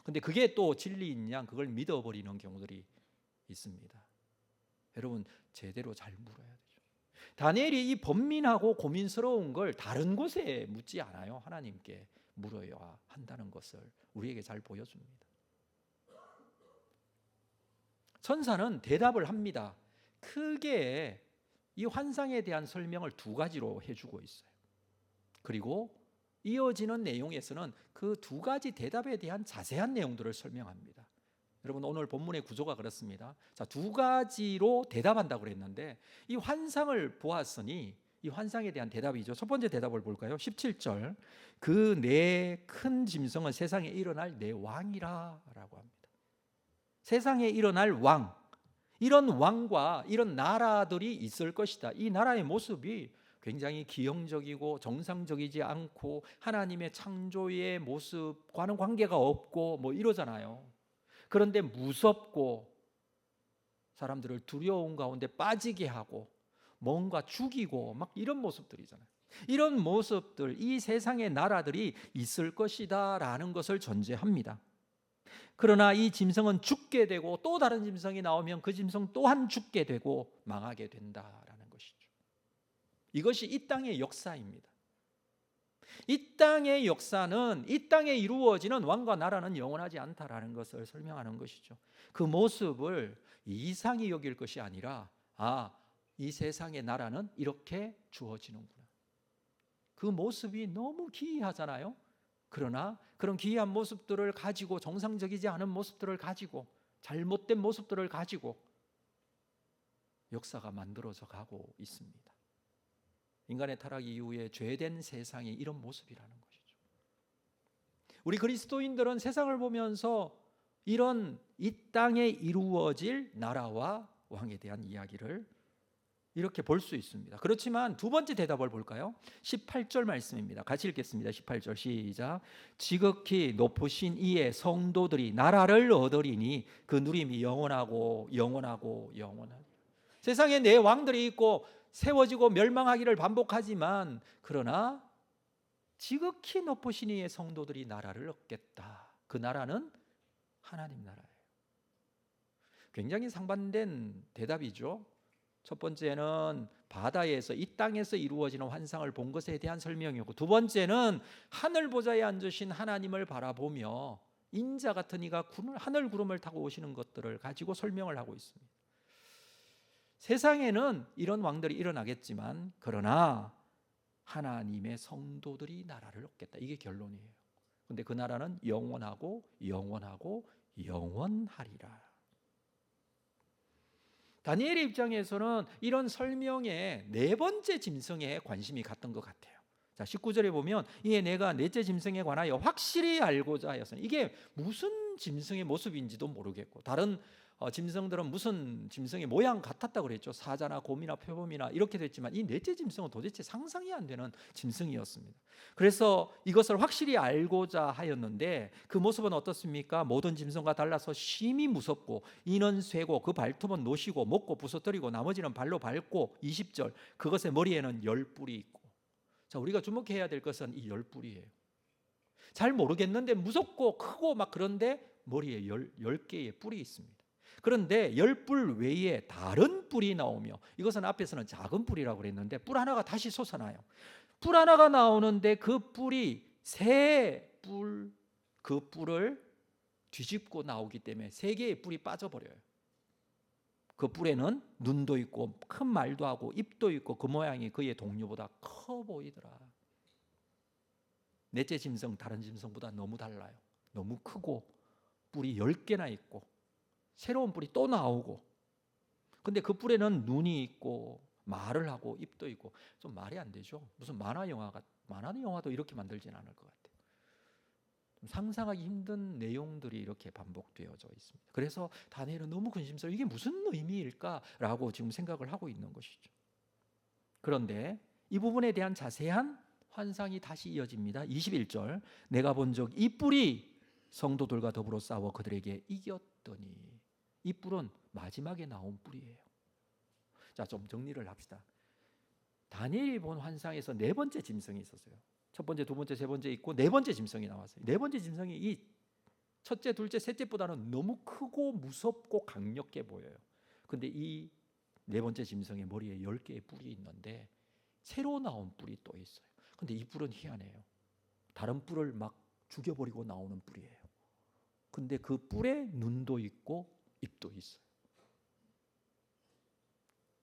근데 그게 또 진리인 양 그걸 믿어버리는 경우들이 있습니다. 여러분, 제대로 잘 물어야 되죠. 다니엘이 이 번민하고 고민스러운 걸 다른 곳에 묻지 않아요. 하나님께 물어야 한다는 것을 우리에게 잘 보여줍니다. 천사는 대답을 합니다. 크게 이 환상에 대한 설명을 두 가지로 해주고 있어요. 그리고 이어지는 내용에서는 그 두 가지 대답에 대한 자세한 내용들을 설명합니다. 여러분 오늘 본문의 구조가 그렇습니다. 자, 두 가지로 대답한다고 그랬는데 이 환상을 보았으니 이 환상에 대한 대답이죠. 첫 번째 대답을 볼까요? 17절. 그 내 큰 짐승은 세상에 일어날 내 왕이라 라고 합니다. 세상에 일어날 왕, 이런 왕과 이런 나라들이 있을 것이다. 이 나라의 모습이 굉장히 기형적이고 정상적이지 않고 하나님의 창조의 모습과는 관계가 없고 뭐 이러잖아요. 그런데 무섭고 사람들을 두려움 가운데 빠지게 하고 뭔가 죽이고 막 이런 모습들이잖아요. 이런 모습들, 이 세상의 나라들이 있을 것이다 라는 것을 전제합니다. 그러나 이 짐승은 죽게 되고 또 다른 짐승이 나오면 그 짐승 또한 죽게 되고 망하게 된다라는 것이죠. 이것이 이 땅의 역사입니다. 이 땅의 역사는 이 땅에 이루어지는 왕과 나라는 영원하지 않다라는 것을 설명하는 것이죠. 그 모습을 이상히 여길 것이 아니라 이 세상의 나라는 이렇게 주어지는구나. 그 모습이 너무 기이하잖아요. 그러나 그런 기이한 모습들을 가지고 정상적이지 않은 모습들을 가지고 잘못된 모습들을 가지고 역사가 만들어져 가고 있습니다. 인간의 타락 이후에 죄된 세상이 이런 모습이라는 것이죠. 우리 그리스도인들은 세상을 보면서 이런 이 땅에 이루어질 나라와 왕에 대한 이야기를 이렇게 볼 수 있습니다. 그렇지만 두 번째 대답을 볼까요? 18절 말씀입니다. 같이 읽겠습니다. 18절 시작. 지극히 높으신 이의 성도들이 나라를 얻으리니 그 누림이 영원하고 영원하고 영원하니. 세상에 내 왕들이 있고 세워지고 멸망하기를 반복하지만 그러나 지극히 높으신 이의 성도들이 나라를 얻겠다. 그 나라는 하나님 나라예요. 굉장히 상반된 대답이죠. 첫 번째는 바다에서 이 땅에서 이루어지는 환상을 본 것에 대한 설명이었고, 두 번째는 하늘 보좌에 앉으신 하나님을 바라보며 인자 같은 이가 하늘 구름을 타고 오시는 것들을 가지고 설명을 하고 있습니다. 세상에는 이런 왕들이 일어나겠지만 그러나 하나님의 성도들이 나라를 얻겠다. 이게 결론이에요. 근데 그 나라는 영원하고 영원하고 영원하리라. 다니엘의 입장에서는 이런 설명의 네 번째 짐승에 관심이 갔던 것 같아요. 자, 19절에 보면 이에 내가 넷째 짐승에 관하여 확실히 알고자 하였으니, 이게 무슨 짐승의 모습인지도 모르겠고, 다른 짐승들은 무슨 짐승의 모양 같았다고 그랬죠. 사자나 곰이나 표범이나 이렇게 됐지만 이 넷째 짐승은 도대체 상상이 안 되는 짐승이었습니다. 그래서 이것을 확실히 알고자 하였는데 그 모습은 어떻습니까? 모든 짐승과 달라서 심히 무섭고 이는 쇠고 그 발톱은 노시고 먹고 부서뜨리고 나머지는 발로 밟고, 20절, 그것의 머리에는 10뿔이 있고. 자, 우리가 주목해야 될 것은 이 10뿔이에요. 잘 모르겠는데 무섭고 크고 막 그런데 머리에 10개의 뿔이 있습니다. 그런데 10뿔 외에 다른 뿔이 나오며, 이것은 앞에서는 작은 뿔이라고 그랬는데 뿔 하나가 다시 솟아나요. 뿔 하나가 나오는데 그 뿔이 세 뿔, 그 뿔을 뒤집고 나오기 때문에 세 개의 뿔이 빠져버려요. 그 뿔에는 눈도 있고 큰 말도 하고 입도 있고 그 모양이 그의 동료보다 커 보이더라. 넷째 짐승 다른 짐승보다 너무 달라요. 너무 크고 뿔이 10개나 있고 새로운 뿔이 또 나오고, 근데 그 뿔에는 눈이 있고 말을 하고 입도 있고. 좀 말이 안 되죠. 무슨 만화 영화도 이렇게 만들진 않을 것 같아요. 좀 상상하기 힘든 내용들이 이렇게 반복되어져 있습니다. 그래서 다니엘은 너무 근심스러워, 이게 무슨 의미일까라고 지금 생각을 하고 있는 것이죠. 그런데 이 부분에 대한 자세한 환상이 다시 이어집니다. 21절, 내가 본 적 이 뿔이 성도들과 더불어 싸워 그들에게 이겼더니. 이 뿔은 마지막에 나온 뿔이에요. 자, 좀 정리를 합시다. 다니엘이 본 환상에서 네 번째 짐승이 있었어요. 첫 번째, 두 번째, 세 번째 있고 네 번째 짐승이 나왔어요. 네 번째 짐승이 이 첫째, 둘째, 셋째보다는 너무 크고 무섭고 강력해 보여요. 근데 이 네 번째 짐승의 머리에 10개의 뿔이 있는데 새로 나온 뿔이 또 있어요. 근데 이 뿔은 희한해요. 다른 뿔을 막 죽여버리고 나오는 뿔이에요. 근데 그 뿔에 눈도 있고 입도 있어요.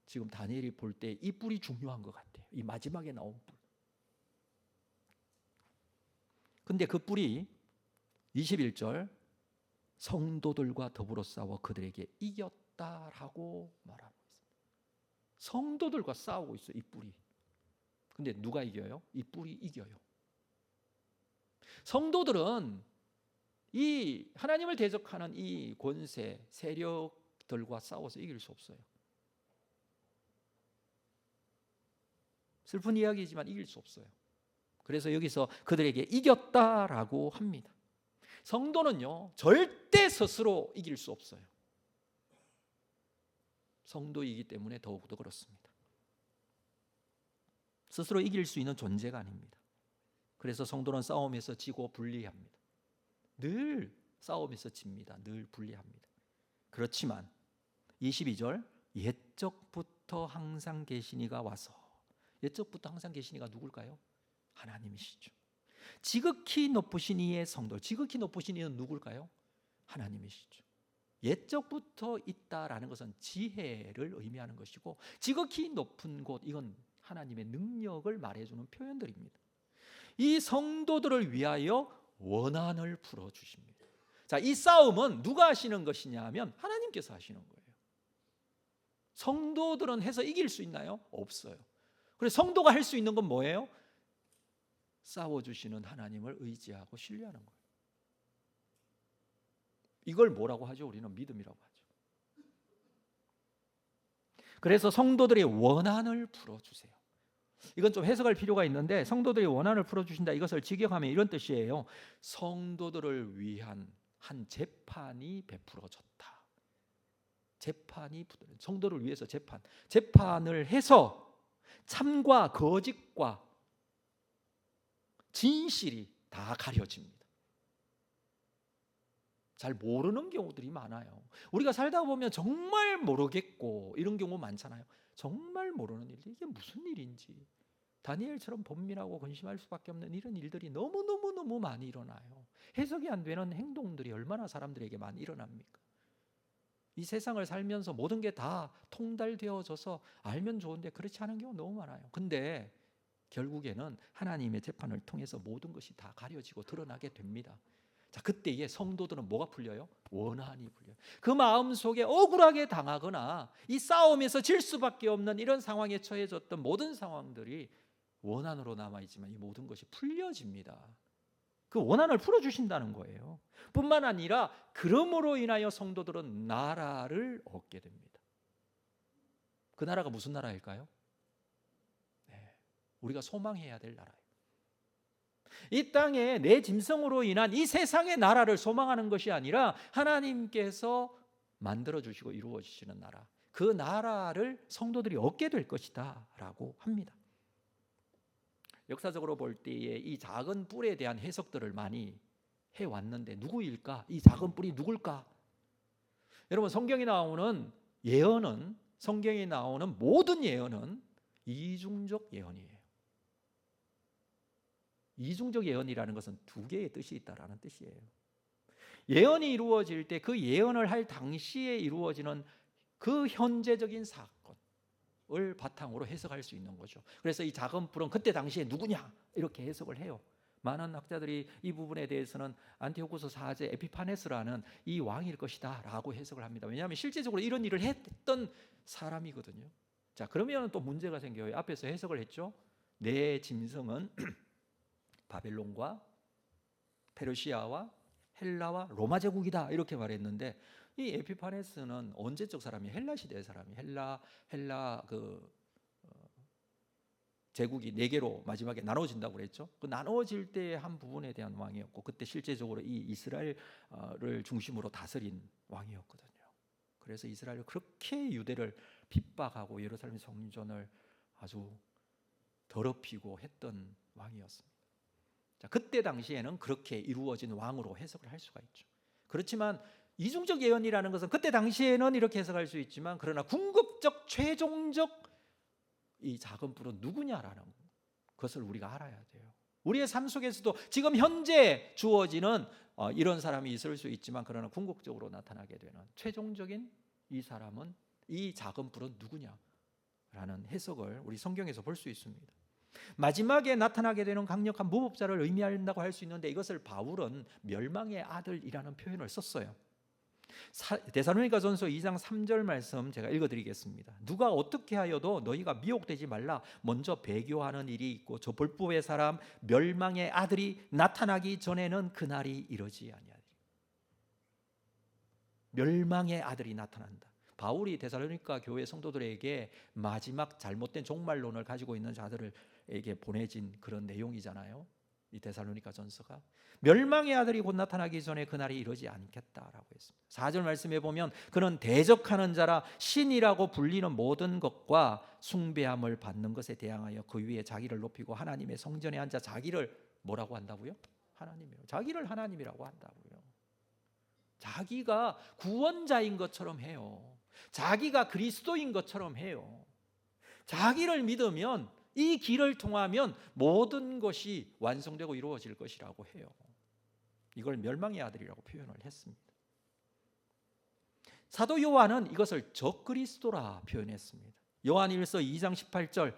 지금 다니엘이 볼 때 이 뿔이 중요한 것 같아요. 이 마지막에 나온 뿔. 근데 그 뿔이 21절 성도들과 더불어 싸워 그들에게 이겼다라고 말하고 있습니다. 성도들과 싸우고 있어요, 이 뿔이. 근데 누가 이겨요? 이 뿔이 이겨요. 성도들은 이 하나님을 대적하는 이 권세, 세력들과 싸워서 이길 수 없어요. 슬픈 이야기지만 이길 수 없어요. 그래서 여기서 그들에게 이겼다라고 합니다. 성도는요, 절대 스스로 이길 수 없어요. 성도이기 때문에 더욱더 그렇습니다. 스스로 이길 수 있는 존재가 아닙니다. 그래서 성도는 싸움에서 지고 불리합니다. 늘 싸움에서 집니다. 늘 불리합니다. 그렇지만 22절 옛적부터 항상 계시니가 와서, 옛적부터 항상 계시니가 누굴까요? 하나님이시죠. 지극히 높으신 이의 성도, 지극히 높으신 이는 누굴까요? 하나님이시죠. 옛적부터 있다라는 것은 지혜를 의미하는 것이고, 지극히 높은 곳, 이건 하나님의 능력을 말해주는 표현들입니다. 이 성도들을 위하여 원한을 풀어주십니다. 자, 이 싸움은 누가 하시는 것이냐 하면 하나님께서 하시는 거예요. 성도들은 해서 이길 수 있나요? 없어요. 그래서 성도가 할 수 있는 건 뭐예요? 싸워주시는 하나님을 의지하고 신뢰하는 거예요. 이걸 뭐라고 하죠? 우리는 믿음이라고 하죠. 그래서 성도들의 원한을 풀어주세요. 이건 좀 해석할 필요가 있는데, 성도들의 원한을 풀어주신다, 이것을 직역하면 이런 뜻이에요. 성도들을 위한 한 재판이 베풀어졌다. 재판이, 성도를 위해서 재판을 해서 참과 거짓과 진실이 다 가려집니다. 잘 모르는 경우들이 많아요. 우리가 살다 보면 정말 모르겠고 이런 경우 많잖아요. 정말 모르는 일, 이게 무슨 일인지 다니엘처럼 번민하고 근심할 수밖에 없는 이런 일들이 너무 많이 일어나요. 해석이 안 되는 행동들이 얼마나 사람들에게 많이 일어납니까? 이 세상을 살면서 모든 게 다 통달되어져서 알면 좋은데 그렇지 않은 경우 너무 많아요. 근데 결국에는 하나님의 재판을 통해서 모든 것이 다 가려지고 드러나게 됩니다. 자, 그때에 성도들은 뭐가 풀려요? 원한이 풀려요. 그 마음속에 억울하게 당하거나 이 싸움에서 질 수밖에 없는 이런 상황에 처해졌던 모든 상황들이 원한으로 남아있지만 이 모든 것이 풀려집니다. 그 원한을 풀어주신다는 거예요. 뿐만 아니라 그러므로 인하여 성도들은 나라를 얻게 됩니다. 그 나라가 무슨 나라일까요? 우리가 소망해야 될 나라예요. 이 땅에 내 짐승으로 인한 이 세상의 나라를 소망하는 것이 아니라 하나님께서 만들어주시고 이루어주시는 나라, 그 나라를 성도들이 얻게 될 것이다 라고 합니다. 역사적으로 볼 때에 이 작은 뿔에 대한 해석들을 많이 해왔는데 누구일까? 이 작은 뿔이 누굴까? 여러분, 성경에 나오는 예언은, 성경에 나오는 모든 예언은 이중적 예언이에요. 이중적 예언이라는 것은 두 개의 뜻이 있다라는 뜻이에요. 예언이 이루어질 때 그 예언을 할 당시에 이루어지는 그 현재적인 사건을 바탕으로 해석할 수 있는 거죠. 그래서 이 작은 뿔은 그때 당시에 누구냐 이렇게 해석을 해요. 많은 학자들이 이 부분에 대해서는 안티오코스 사제 에피파네스라는 이 왕일 것이다 라고 해석을 합니다. 왜냐하면 실제적으로 이런 일을 했던 사람이거든요. 자, 그러면 또 문제가 생겨요. 앞에서 해석을 했죠. 내 짐승은 바벨론과 페르시아와 헬라와 로마 제국이다 이렇게 말했는데, 이 에피파네스는 언제적 사람이? 헬라 시대의 사람이. 헬라 제국이 4개로 마지막에 나눠진다고 그랬죠. 그 나눠질 때 한 부분에 대한 왕이었고, 그때 실제적으로 이 이스라엘을 중심으로 다스린 왕이었거든요. 그래서 이스라엘을 그렇게 유대를 핍박하고 예루살렘 성전을 아주 더럽히고 했던 왕이었습니다. 자, 그때 당시에는 그렇게 이루어진 왕으로 해석을 할 수가 있죠. 그렇지만 이중적 예언이라는 것은 그때 당시에는 이렇게 해석할 수 있지만, 그러나 궁극적 최종적 이 작은 뿔은 누구냐라는 것을 우리가 알아야 돼요. 우리의 삶 속에서도 지금 현재 주어지는 이런 사람이 있을 수 있지만, 그러나 궁극적으로 나타나게 되는 최종적인 이 사람은, 이 작은 뿔은 누구냐라는 해석을 우리 성경에서 볼 수 있습니다. 마지막에 나타나게 되는 강력한 무법자를 의미한다고 할 수 있는데 이것을 바울은 멸망의 아들이라는 표현을 썼어요. 데살로니가전서 2장 3절 말씀 제가 읽어드리겠습니다. 누가 어떻게 하여도 너희가 미혹되지 말라. 먼저 배교하는 일이 있고 저 불법의 사람 멸망의 아들이 나타나기 전에는 그날이 이르지 아니하리라. 멸망의 아들이 나타난다. 바울이 데살로니가 교회 성도들에게 마지막 잘못된 종말론을 가지고 있는 자들에게 보내진 그런 내용이잖아요. 이 데살로니가 전서가 멸망의 아들이 곧 나타나기 전에 그날이 이르지 않겠다라고 했습니다. 4절 말씀에 보면 그는 대적하는 자라 신이라고 불리는 모든 것과 숭배함을 받는 것에 대항하여 그 위에 자기를 높이고 하나님의 성전에 앉아 자기를 뭐라고 한다고요? 하나님이라고. 자기를 하나님이라고 한다고요. 자기가 구원자인 것처럼 해요. 자기가 그리스도인 것처럼 해요. 자기를 믿으면 이 길을 통하면 모든 것이 완성되고 이루어질 것이라고 해요. 이걸 멸망의 아들이라고 표현을 했습니다. 사도 요한은 이것을 적그리스도라 표현했습니다. 요한일서 2장 18절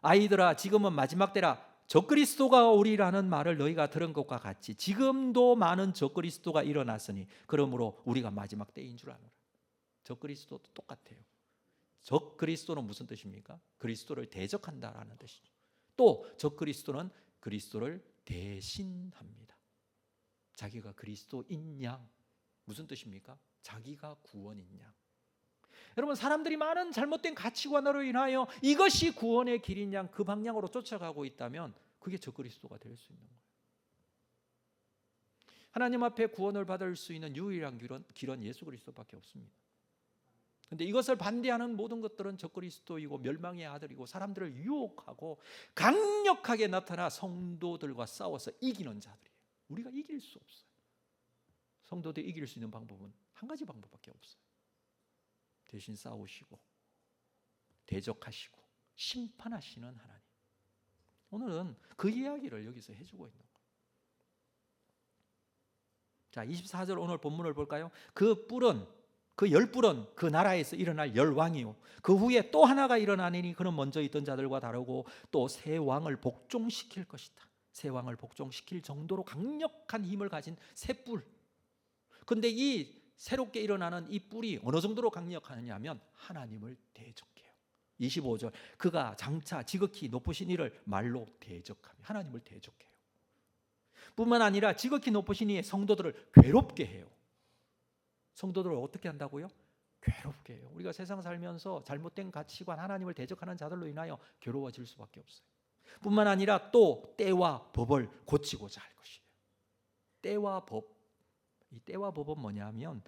아이들아 지금은 마지막 때라 적그리스도가 오리라는 말을 너희가 들은 것과 같이 지금도 많은 적그리스도가 일어났으니 그러므로 우리가 마지막 때인 줄 아노라. 적그리스도도 똑같아요. 적그리스도는 무슨 뜻입니까? 그리스도를 대적한다라는 뜻이죠. 또 적그리스도는 그리스도를 대신합니다. 자기가 그리스도인 양 무슨 뜻입니까? 자기가 구원인 양. 여러분 사람들이 많은 잘못된 가치관으로 인하여 이것이 구원의 길인 양 그 방향으로 쫓아가고 있다면 그게 적그리스도가 될 수 있는 거예요. 하나님 앞에 구원을 받을 수 있는 유일한 길은 예수 그리스도밖에 없습니다. 그런데 이것을 반대하는 모든 것들은 적그리스도이고 멸망의 아들이고 사람들을 유혹하고 강력하게 나타나 성도들과 싸워서 이기는 자들이에요. 우리가 이길 수 없어요. 성도들 이길 수 있는 방법은 한 가지 방법밖에 없어요. 대신 싸우시고 대적하시고 심판하시는 하나님. 오늘은 그 이야기를 여기서 해주고 있는 거예요. 자, 24절 오늘 본문을 볼까요? 그 열 뿔은 그 나라에서 일어날 열 왕이요 그 후에 또 하나가 일어나니 그는 먼저 있던 자들과 다르고 또 새 왕을 복종시킬 것이다. 새 왕을 복종시킬 정도로 강력한 힘을 가진 새 뿔. 그런데 이 새롭게 일어나는 이 뿔이 어느 정도로 강력하냐면 하나님을 대적해요. 25절 그가 장차 지극히 높으신 이를 말로 대적하며 하나님을 대적해요. 뿐만 아니라 지극히 높으신 이의 성도들을 괴롭게 해요. 성도들을 어떻게 한다고요? 괴롭게 해요. 우리가 세상 살면서 잘못된 가치관 하나님을 대적하는 자들로 인하여 괴로워질 수밖에 없어요. 뿐만 아니라 또 때와 법을 고치고자 할 것이에요. 때와 법. 이 때와 법은 뭐냐면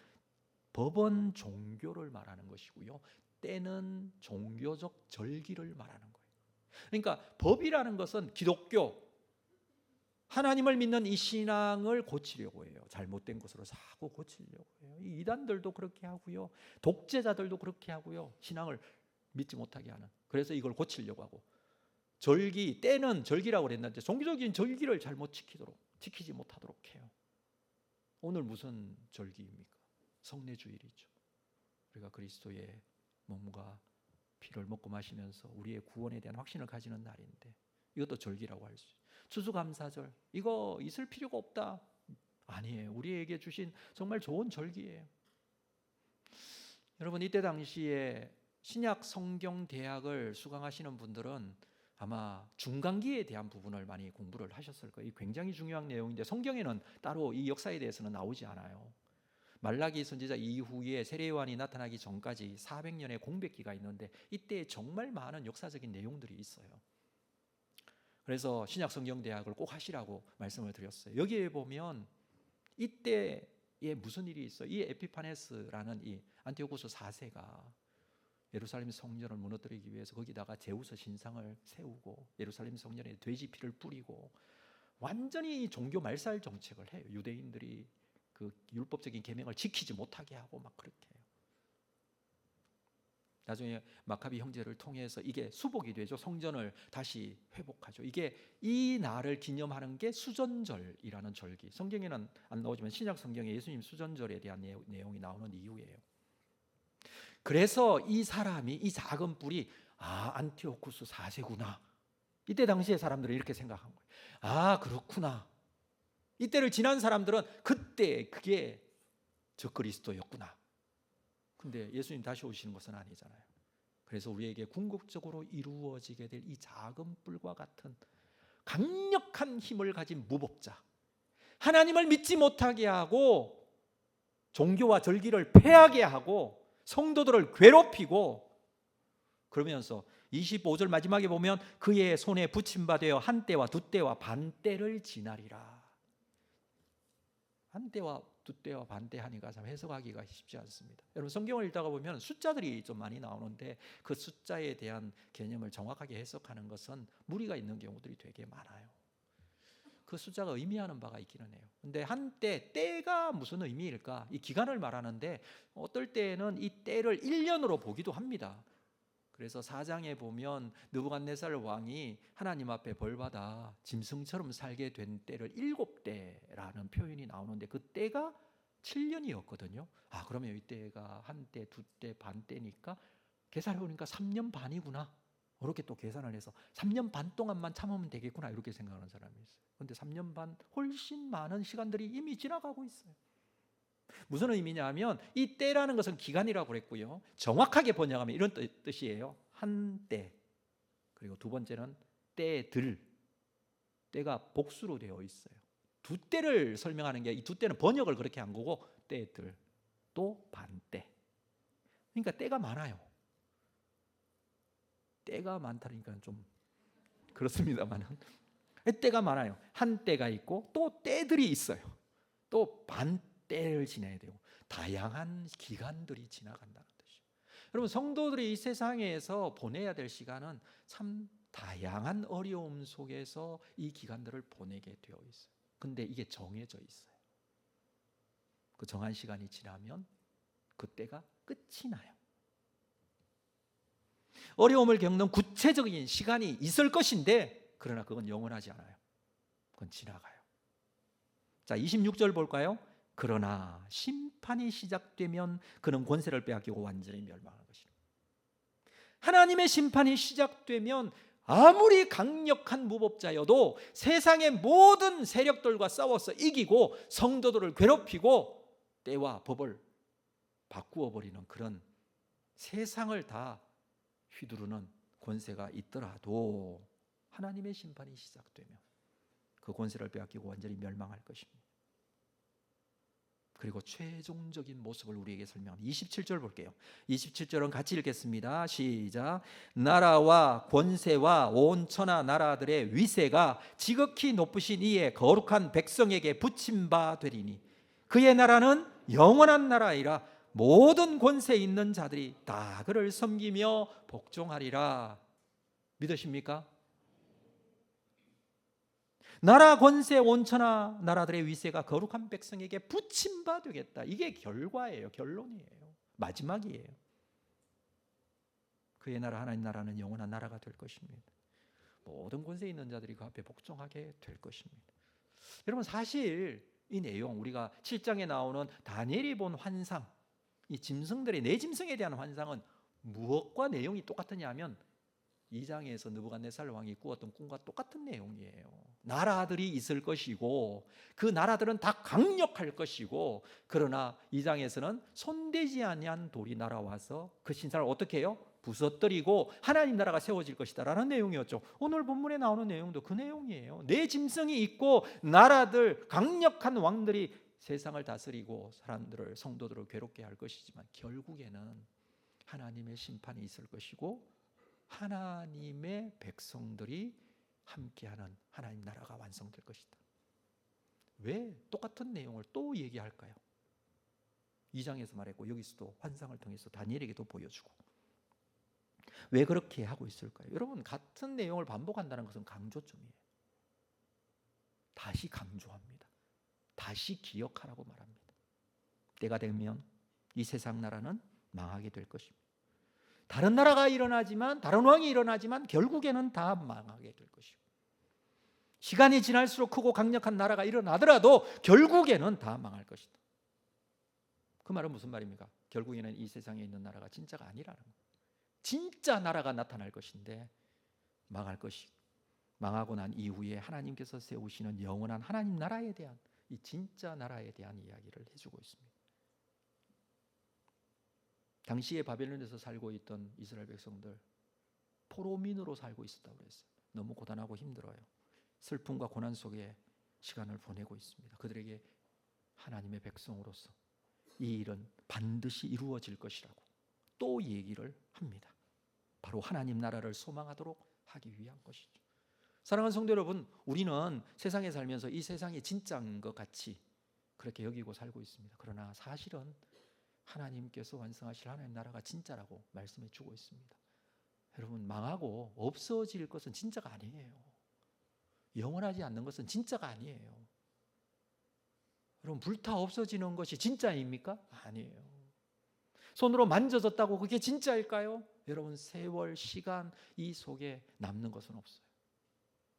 법은 종교를 말하는 것이고요. 때는 종교적 절기를 말하는 거예요. 그러니까 법이라는 것은 기독교 하나님을 믿는 이 신앙을 고치려고 해요. 잘못된 것으로 자꾸 고치려고 해요. 이 이단들도 그렇게 하고요. 독재자들도 그렇게 하고요. 신앙을 믿지 못하게 하는. 그래서 이걸 고치려고 하고 절기, 때는 절기라고 그랬는데 종교적인 절기를 잘못 지키지 못하도록 해요. 오늘 무슨 절기입니까? 성례주일이죠. 우리가 그리스도의 몸과 피를 먹고 마시면서 우리의 구원에 대한 확신을 가지는 날인데 이것도 절기라고 할 수 있어요. 추수감사절 이거 있을 필요가 없다. 아니에요. 우리에게 주신 정말 좋은 절기예요. 여러분 이때 당시에 신약 성경 대학을 수강하시는 분들은 아마 중간기에 대한 부분을 많이 공부를 하셨을 거예요. 이 굉장히 중요한 내용인데 성경에는 따로 이 역사에 대해서는 나오지 않아요. 말라기 선지자 이후에 세례요한이 나타나기 전까지 400년의 공백기가 있는데 이때 정말 많은 역사적인 내용들이 있어요. 그래서 신약 성경 대학을 꼭 하시라고 말씀을 드렸어요. 여기에 보면 이때에 무슨 일이 있어요. 이 에피파네스라는 이 안티오코스 4세가 예루살렘 성전을 무너뜨리기 위해서 거기다가 제우스 신상을 세우고 예루살렘 성전에 돼지 피를 뿌리고 완전히 종교 말살 정책을 해요. 유대인들이 그 율법적인 계명을 지키지 못하게 하고 막 그렇게 해요. 나중에 마카비 형제를 통해서 이게 수복이 되죠. 성전을 다시 회복하죠. 이게 이 날을 기념하는 게 수전절이라는 절기. 성경에는 안 나오지만 신약 성경에 예수님 수전절에 대한 내용이 나오는 이유예요. 그래서 이 사람이 이 작은 뿔이 안티오쿠스 4세구나 이때 당시에 사람들은 이렇게 생각한 거예요. 아, 그렇구나. 이때를 지난 사람들은 그때 그게 저 그리스도였구나. 근데 예수님 다시 오시는 것은 아니잖아요. 그래서 우리에게 궁극적으로 이루어지게 될 이 작은 뿔과 같은 강력한 힘을 가진 무법자, 하나님을 믿지 못하게 하고 종교와 절기를 폐하게 하고 성도들을 괴롭히고, 그러면서 25절 마지막에 보면 그의 손에 붙임받아 한 때와 두 때와 반 때를 지나리라. 한 때와 두 때와 반 때 하니까 참 해석하기가 쉽지 않습니다. 여러분, 성경을 읽다가 보면 숫자들이 좀 많이 나오는데 그 숫자에 대한 개념을 정확하게 해석하는 것은 무리가 있는 경우들이 되게 많아요. 그 숫자가 의미하는 바가 있기는 해요. 근데 한때, 때가 무슨 의미일까? 이 기간을 말하는데 어떨 때는 이 때를 1년으로 보기도 합니다. 그래서 4장에 보면 느부갓네살 왕이 하나님 앞에 벌받아 짐승처럼 살게 된 때를 7때라는 표현이 나오는데 그 때가 7년이었거든요. 아, 그러면 이 때가 한 때, 두 때, 반 때니까 계산해 보니까 3년 반이구나. 이렇게 또 계산을 해서 3년 반 동안만 참으면 되겠구나, 이렇게 생각하는 사람이 있어요. 그런데 3년 반, 훨씬 많은 시간들이 이미 지나가고 있어요. 무슨 의미냐면 이 때라는 것은 기간이라고 그랬고요, 정확하게 번역하면 이런 뜻이에요. 한때. 그리고 두 번째는 때들. 때가 복수로 되어 있어요. 두 때를 설명하는 게, 이 두 때는 번역을 그렇게 한 거고, 때들 또 반때. 그러니까 때가 많아요. 때가 많다니까 좀 그렇습니다만 때가 많아요. 한 때가 있고 또 때들이 있어요. 또 반때를 지나야 되고 다양한 기간들이 지나간다는 뜻이죠. 여러분, 성도들이 이 세상에서 보내야 될 시간은 참 다양한 어려움 속에서 이 기간들을 보내게 되어 있어요. 근데 이게 정해져 있어요. 그 정한 시간이 지나면 그때가 끝이 나요. 어려움을 겪는 구체적인 시간이 있을 것인데, 그러나 그건 영원하지 않아요. 그건 지나가요. 자, 26절 볼까요? 그러나 심판이 시작되면 그는 권세를 빼앗기고 완전히 멸망할 것이다. 하나님의 심판이 시작되면 아무리 강력한 무법자여도 세상의 모든 세력들과 싸워서 이기고 성도들을 괴롭히고 때와 법을 바꾸어 버리는 그런 세상을 다 휘두르는 권세가 있더라도 하나님의 심판이 시작되면 그 권세를 빼앗기고 완전히 멸망할 것입니다. 그리고 최종적인 모습을 우리에게 설명합니다. 27절 볼게요. 27절은 같이 읽겠습니다. 시작. 나라와 권세와 온 천하 나라들의 위세가 지극히 높으신 이의 거룩한 백성에게 붙임 바 되리니 그의 나라는 영원한 나라이라 모든 권세 있는 자들이 다 그를 섬기며 복종하리라. 믿으십니까? 나라 권세 온천하 나라들의 위세가 거룩한 백성에게 붙임 바 되겠다. 이게 결과예요. 결론이에요. 마지막이에요. 그의 나라, 하나님 나라는 영원한 나라가 될 것입니다. 모든 권세 있는 자들이 그 앞에 복종하게 될 것입니다. 여러분, 사실 이 내용, 우리가 7장에 나오는 다니엘이 본 환상, 이 짐승들의 네 짐승에 대한 환상은 무엇과 내용이 똑같으냐 하면 2장에서 느부갓네살 왕이 꾸었던 꿈과 똑같은 내용이에요. 나라들이 있을 것이고 그 나라들은 다 강력할 것이고, 그러나 2장에서는 손대지 아니한 돌이 날아와서 그 신사를 어떻게 해요? 부서뜨리고 하나님 나라가 세워질 것이다 라는 내용이었죠. 오늘 본문에 나오는 내용도 그 내용이에요. 네 짐승이 있고 나라들, 강력한 왕들이 세상을 다스리고 사람들을, 성도들을 괴롭게 할 것이지만 결국에는 하나님의 심판이 있을 것이고 하나님의 백성들이 함께하는 하나님 나라가 완성될 것이다. 왜 똑같은 내용을 또 얘기할까요? 2장에서 말했고 여기서도 환상을 통해서 다니엘에게도 보여주고. 왜 그렇게 하고 있을까요? 여러분, 같은 내용을 반복한다는 것은 강조점이에요. 다시 강조합니다. 다시 기억하라고 말합니다. 때가 되면 이 세상 나라는 망하게 될 것입니다. 다른 나라가 일어나지만, 다른 왕이 일어나지만 결국에는 다 망하게 될 것이고, 시간이 지날수록 크고 강력한 나라가 일어나더라도 결국에는 다 망할 것이다. 그 말은 무슨 말입니까? 결국에는 이 세상에 있는 나라가 진짜가 아니라는 거예요. 진짜 나라가 나타날 것인데 망할 것이고 망하고 난 이후에 하나님께서 세우시는 영원한 하나님 나라에 대한, 이 진짜 나라에 대한 이야기를 해주고 있습니다. 당시에 바벨론에서 살고 있던 이스라엘 백성들, 포로민으로 살고 있었다고 그랬어요. 너무 고단하고 힘들어요. 슬픔과 고난 속에 시간을 보내고 있습니다. 그들에게 하나님의 백성으로서 이 일은 반드시 이루어질 것이라고 또 얘기를 합니다. 바로 하나님 나라를 소망하도록 하기 위한 것이죠. 사랑하는 성도 여러분, 우리는 세상에 살면서 이 세상이 진짜인 것 같이 그렇게 여기고 살고 있습니다. 그러나 사실은 하나님께서 완성하실 하나님 나라가 진짜라고 말씀해 주고 있습니다. 여러분, 망하고 없어질 것은 진짜가 아니에요. 영원하지 않는 것은 진짜가 아니에요. 여러분, 불타 없어지는 것이 진짜입니까? 아니에요. 손으로 만져졌다고 그게 진짜일까요? 여러분, 세월, 시간 이 속에 남는 것은 없어요.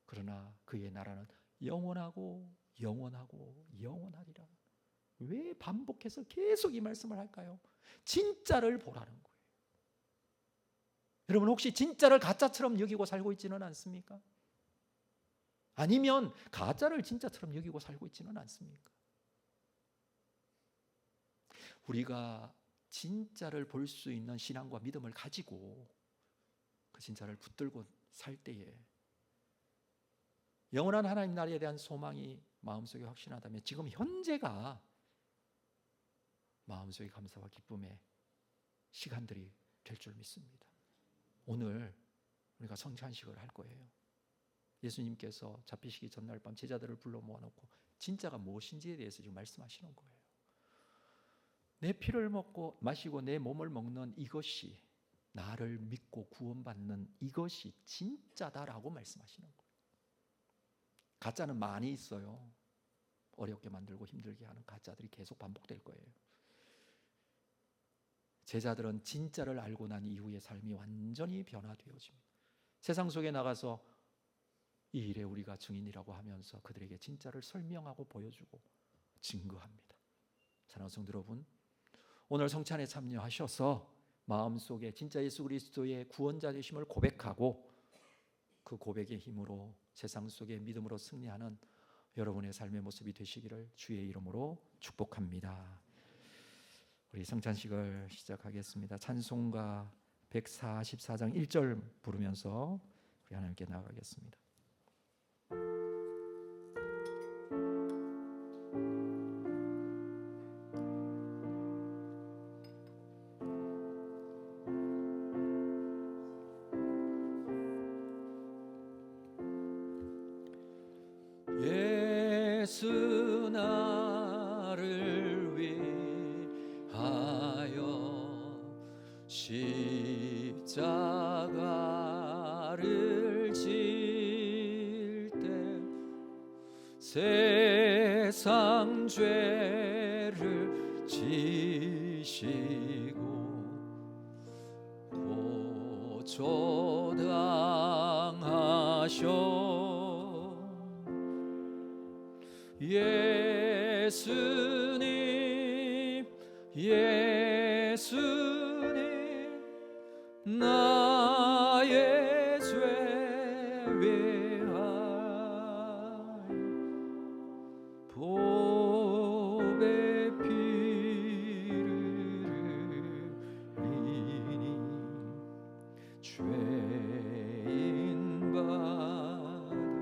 그러나 그의 나라는 영원하고 영원하고 영원하리라. 왜 반복해서 계속 이 말씀을 할까요? 진짜를 보라는 거예요. 여러분, 혹시 진짜를 가짜처럼 여기고 살고 있지는 않습니까? 아니면 가짜를 진짜처럼 여기고 살고 있지는 않습니까? 우리가 진짜를 볼 수 있는 신앙과 믿음을 가지고 그 진짜를 붙들고 살 때에 영원한 하나님 나라에 대한 소망이 마음속에 확신하다면 지금 현재가 마음속에 감사와 기쁨의 시간들이 될 줄 믿습니다. 오늘 우리가 성찬식을 할 거예요. 예수님께서 잡히시기 전날 밤 제자들을 불러 모아놓고 진짜가 무엇인지에 대해서 지금 말씀하시는 거예요. 내 피를 먹고 마시고 내 몸을 먹는 이것이, 나를 믿고 구원받는 이것이 진짜다라고 말씀하시는 거예요. 가짜는 많이 있어요. 어렵게 만들고 힘들게 하는 가짜들이 계속 반복될 거예요. 제자들은 진짜를 알고 난 이후의 삶이 완전히 변화되어집니다. 세상 속에 나가서 이 일에 우리가 증인이라고 하면서 그들에게 진짜를 설명하고 보여주고 증거합니다. 사랑하는 성도 여러분, 오늘 성찬에 참여하셔서 마음속에 진짜 예수 그리스도의 구원자 되심을 고백하고 그 고백의 힘으로 세상 속에 믿음으로 승리하는 여러분의 삶의 모습이 되시기를 주의 이름으로 축복합니다. 우리 성찬식을 시작하겠습니다. 찬송가 144장 1절 부르면서 우리 하나님께 나아가겠습니다. 예수 나를 위하여 십자가를 질 때 세상 죄를 지시고 고초당하셔 예수님 나의 죄 위하여 보배 피를 흘리니 죄인 받으소서.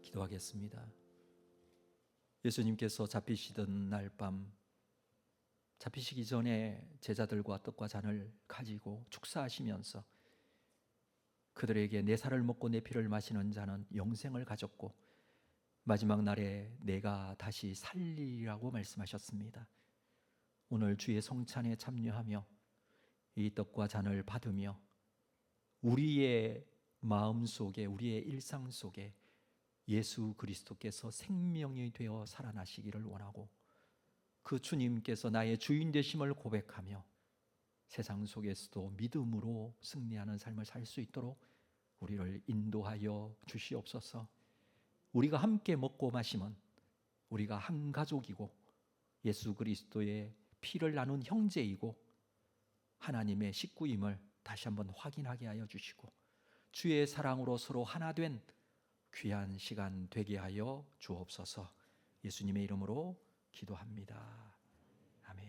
기도하겠습니다. 예수님께서 잡히시던 날 밤, 잡히시기 전에 제자들과 떡과 잔을 가지고 축사하시면서 그들에게 내 살을 먹고 내 피를 마시는 자는 영생을 가졌고 마지막 날에 내가 다시 살리라고 말씀하셨습니다. 오늘 주의 성찬에 참여하며 이 떡과 잔을 받으며 우리의 마음 속에, 우리의 일상 속에 예수 그리스도께서 생명이 되어 살아나시기를 원하고 그 주님께서 나의 주인 되심을 고백하며 세상 속에서도 믿음으로 승리하는 삶을 살 수 있도록 우리를 인도하여 주시옵소서. 우리가 함께 먹고 마시면 우리가 한 가족이고 예수 그리스도의 피를 나눈 형제이고 하나님의 식구임을 다시 한번 확인하게 하여 주시고 주의 사랑으로 서로 하나 된 귀한 시간 되게 하여 주옵소서. 예수님의 이름으로 기도합니다. 아멘.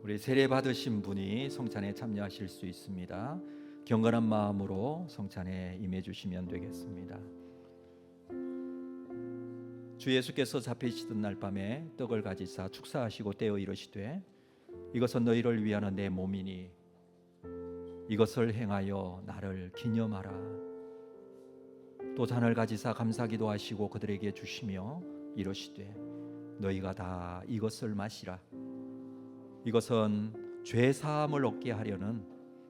우리 세례 받으신 분이 성찬에 참여하실 수 있습니다. 경건한 마음으로 성찬에 임해 주시면 되겠습니다. 주 예수께서 잡히시던 날 밤에 떡을 가지사 축사하시고 떼어 이르시되 이것은 너희를 위하는 내 몸이니 이것을 행하여 나를 기념하라. 또 잔을 가지사 감사기도 하시고 그들에게 주시며 이르시되 너희가 다 이것을 마시라. 이것은 죄 사함을 얻게 하려는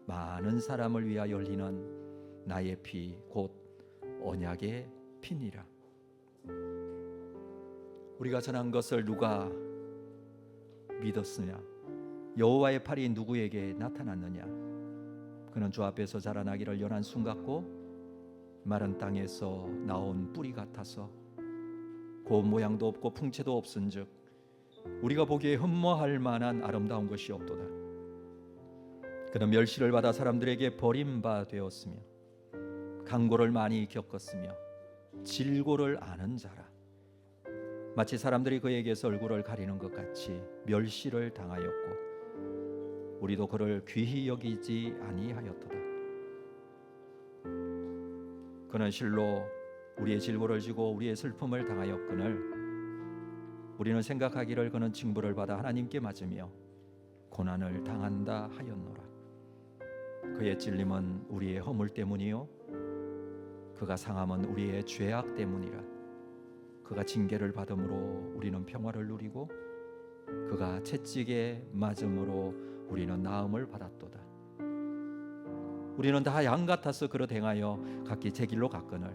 많은 사람을 위하여 흘리는 나의 피 곧 언약의 피니라. 우리가 전한 것을 누가 믿었으냐? 여호와의 팔이 누구에게 나타났느냐? 그는 주 앞에서 자라나기를 연한 순 같고 마른 땅에서 나온 뿌리 같아서 고운 모양도 없고 풍채도 없은즉 우리가 보기에 흠모할 만한 아름다운 것이 없도다. 그는 멸시를 받아 사람들에게 버림바 되었으며 강고를 많이 겪었으며 질고를 아는 자라. 마치 사람들이 그에게서 얼굴을 가리는 것 같이 멸시를 당하였고 우리도 그를 귀히 여기지 아니하였도다. 그는 실로 우리의 질고를 지고 우리의 슬픔을 당하였거늘 우리는 생각하기를 그는 징벌을 받아 하나님께 맞으며 고난을 당한다 하였노라. 그의 찔림은 우리의 허물 때문이요 그가 상함은 우리의 죄악 때문이라. 그가 징계를 받음으로 우리는 평화를 누리고 그가 채찍에 맞음으로 우리는 나음을 받았도다. 우리는 다 양 같아서 그릇 행하여 각기 제 길로 갔거늘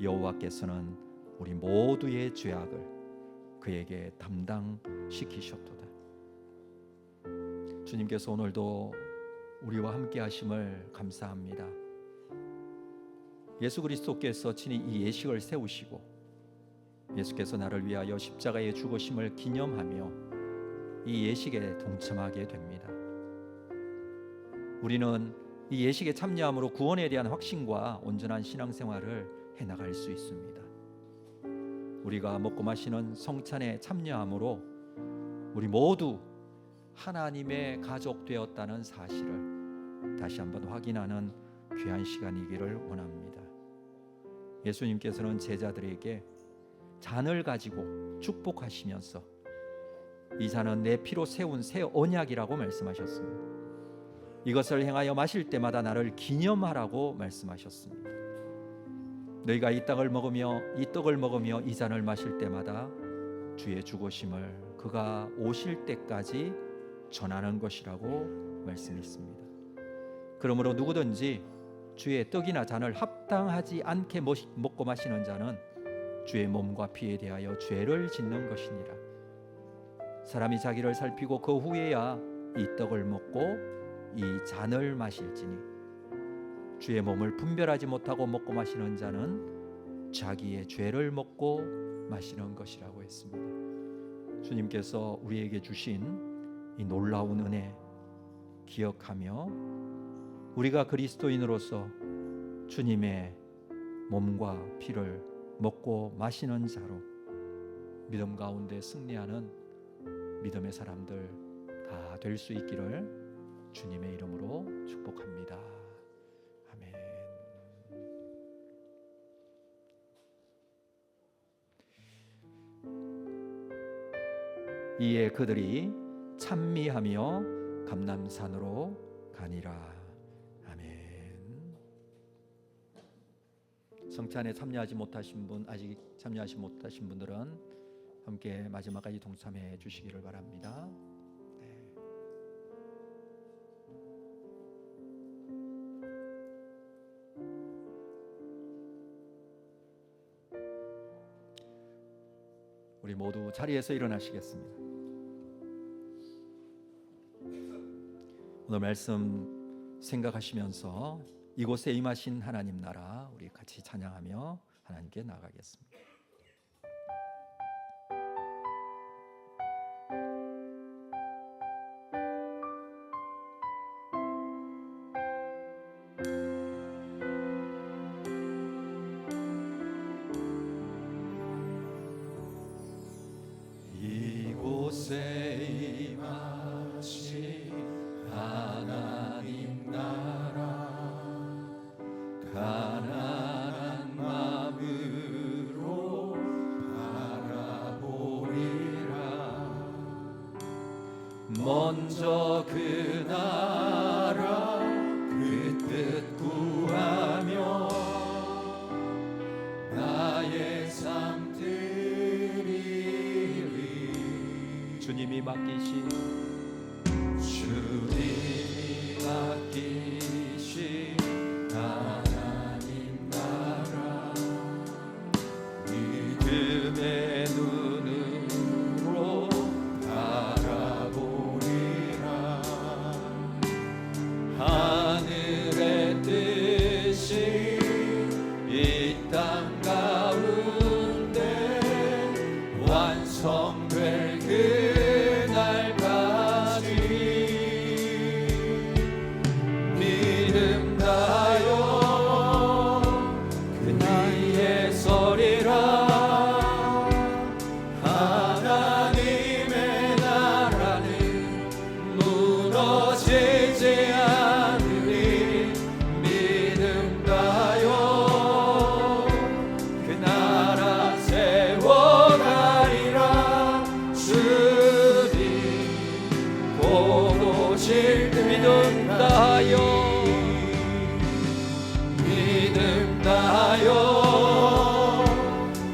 여호와께서는 우리 모두의 죄악을 그에게 담당시키셨도다. 주님께서 오늘도 우리와 함께 하심을 감사합니다. 예수 그리스도께서 친히 이 예식을 세우시고 예수께서 나를 위하여 십자가에 죽으심을 기념하며 이 예식에 동참하게 됩니다. 우리는 이 예식에 참여함으로 구원에 대한 확신과 온전한 신앙생활을 해나갈 수 있습니다. 우리가 먹고 마시는 성찬에 참여함으로 우리 모두 하나님의 가족 되었다는 사실을 다시 한번 확인하는 귀한 시간이기를 원합니다. 예수님께서는 제자들에게 잔을 가지고 축복하시면서 이 잔은 내 피로 세운 새 언약이라고 말씀하셨습니다. 이것을 행하여 마실 때마다 나를 기념하라고 말씀하셨습니다. 너희가 이 떡을 먹으며 이 잔을 마실 때마다 주의 죽으심을 그가 오실 때까지 전하는 것이라고 말씀했습니다. 그러므로 누구든지 주의 떡이나 잔을 합당하지 않게 먹고 마시는 자는 주의 몸과 피에 대하여 죄를 짓는 것이니라. 사람이 자기를 살피고 그 후에야 이 떡을 먹고 이 잔을 마실지니 주의 몸을 분별하지 못하고 먹고 마시는 자는 자기의 죄를 먹고 마시는 것이라고 했습니다. 주님께서 우리에게 주신 이 놀라운 은혜 기억하며 우리가 그리스도인으로서 주님의 몸과 피를 먹고 마시는 자로 믿음 가운데 승리하는 믿음의 사람들 다 될 수 있기를 주님의 이름으로 축복합니다. 아멘. 이에 그들이 찬미하며 감람산으로 가니라. 아멘. 성찬에 참여하지 못하신 분, 아직 참여하지 못하신 분들은 함께 마지막까지 동참해 주시기를 바랍니다. 우리 모두 자리에서 일어나시겠습니다. 오늘 말씀 생각하시면서 이곳에 임하신 하나님 나라 우리 같이 찬양하며 하나님께 나아가겠습니다. 이곳에 임하신 하나님 나라 가난한 마음으로 바라보리라. 먼저 그 나라 그 뜻 구하며 나의 삶 드리리. 주님이 맡기신 하나님 나라 믿음의 눈으로 바라보리라. 하늘의 뜻이 이 땅 가운데 완성될 그날까지 믿음 다요 그날의 서리라. 하나님의 나라는 무너지지 않으리. 믿음 다요 그 나라 세워가리라. 주님 곧 오실 때 믿음 다요 믿음 다요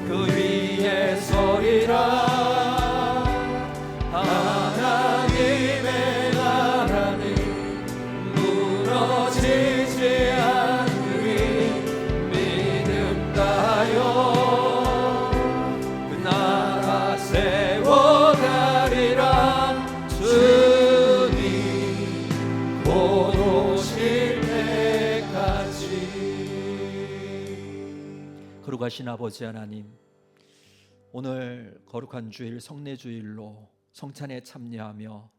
그 위에 서리라. 하나님의 나라는 무너지지 않으리. 믿음 다요 그 나라 세워가리라. 주님 곧 오실 때까지. 거룩하신 아버지 하나님, 오늘 거룩한 주일 성례주일로 성찬에 참여하며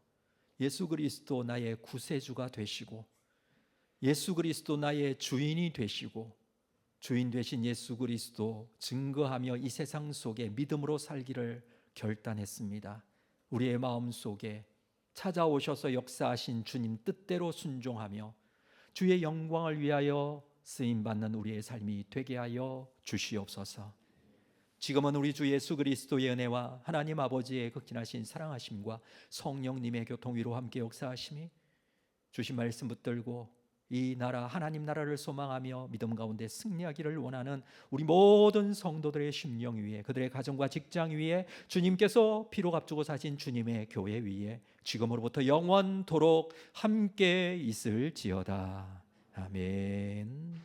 예수 그리스도 나의 구세주가 되시고 예수 그리스도 나의 주인이 되시고 주인 되신 예수 그리스도 증거하며 이 세상 속에 믿음으로 살기를 결단했습니다. 우리의 마음 속에 찾아오셔서 역사하신 주님 뜻대로 순종하며 주의 영광을 위하여 쓰임받는 우리의 삶이 되게 하여 주시옵소서. 지금은 우리 주 예수 그리스도의 은혜와 하나님 아버지의 극진하신 사랑하심과 성령님의 교통 위로 함께 역사하심이 주신 말씀 붙들고 이 나라 하나님 나라를 소망하며 믿음 가운데 승리하기를 원하는 우리 모든 성도들의 심령 위에, 그들의 가정과 직장 위에, 주님께서 피로 값주고 사신 주님의 교회 위에 지금으로부터 영원토록 함께 있을지어다. 아멘.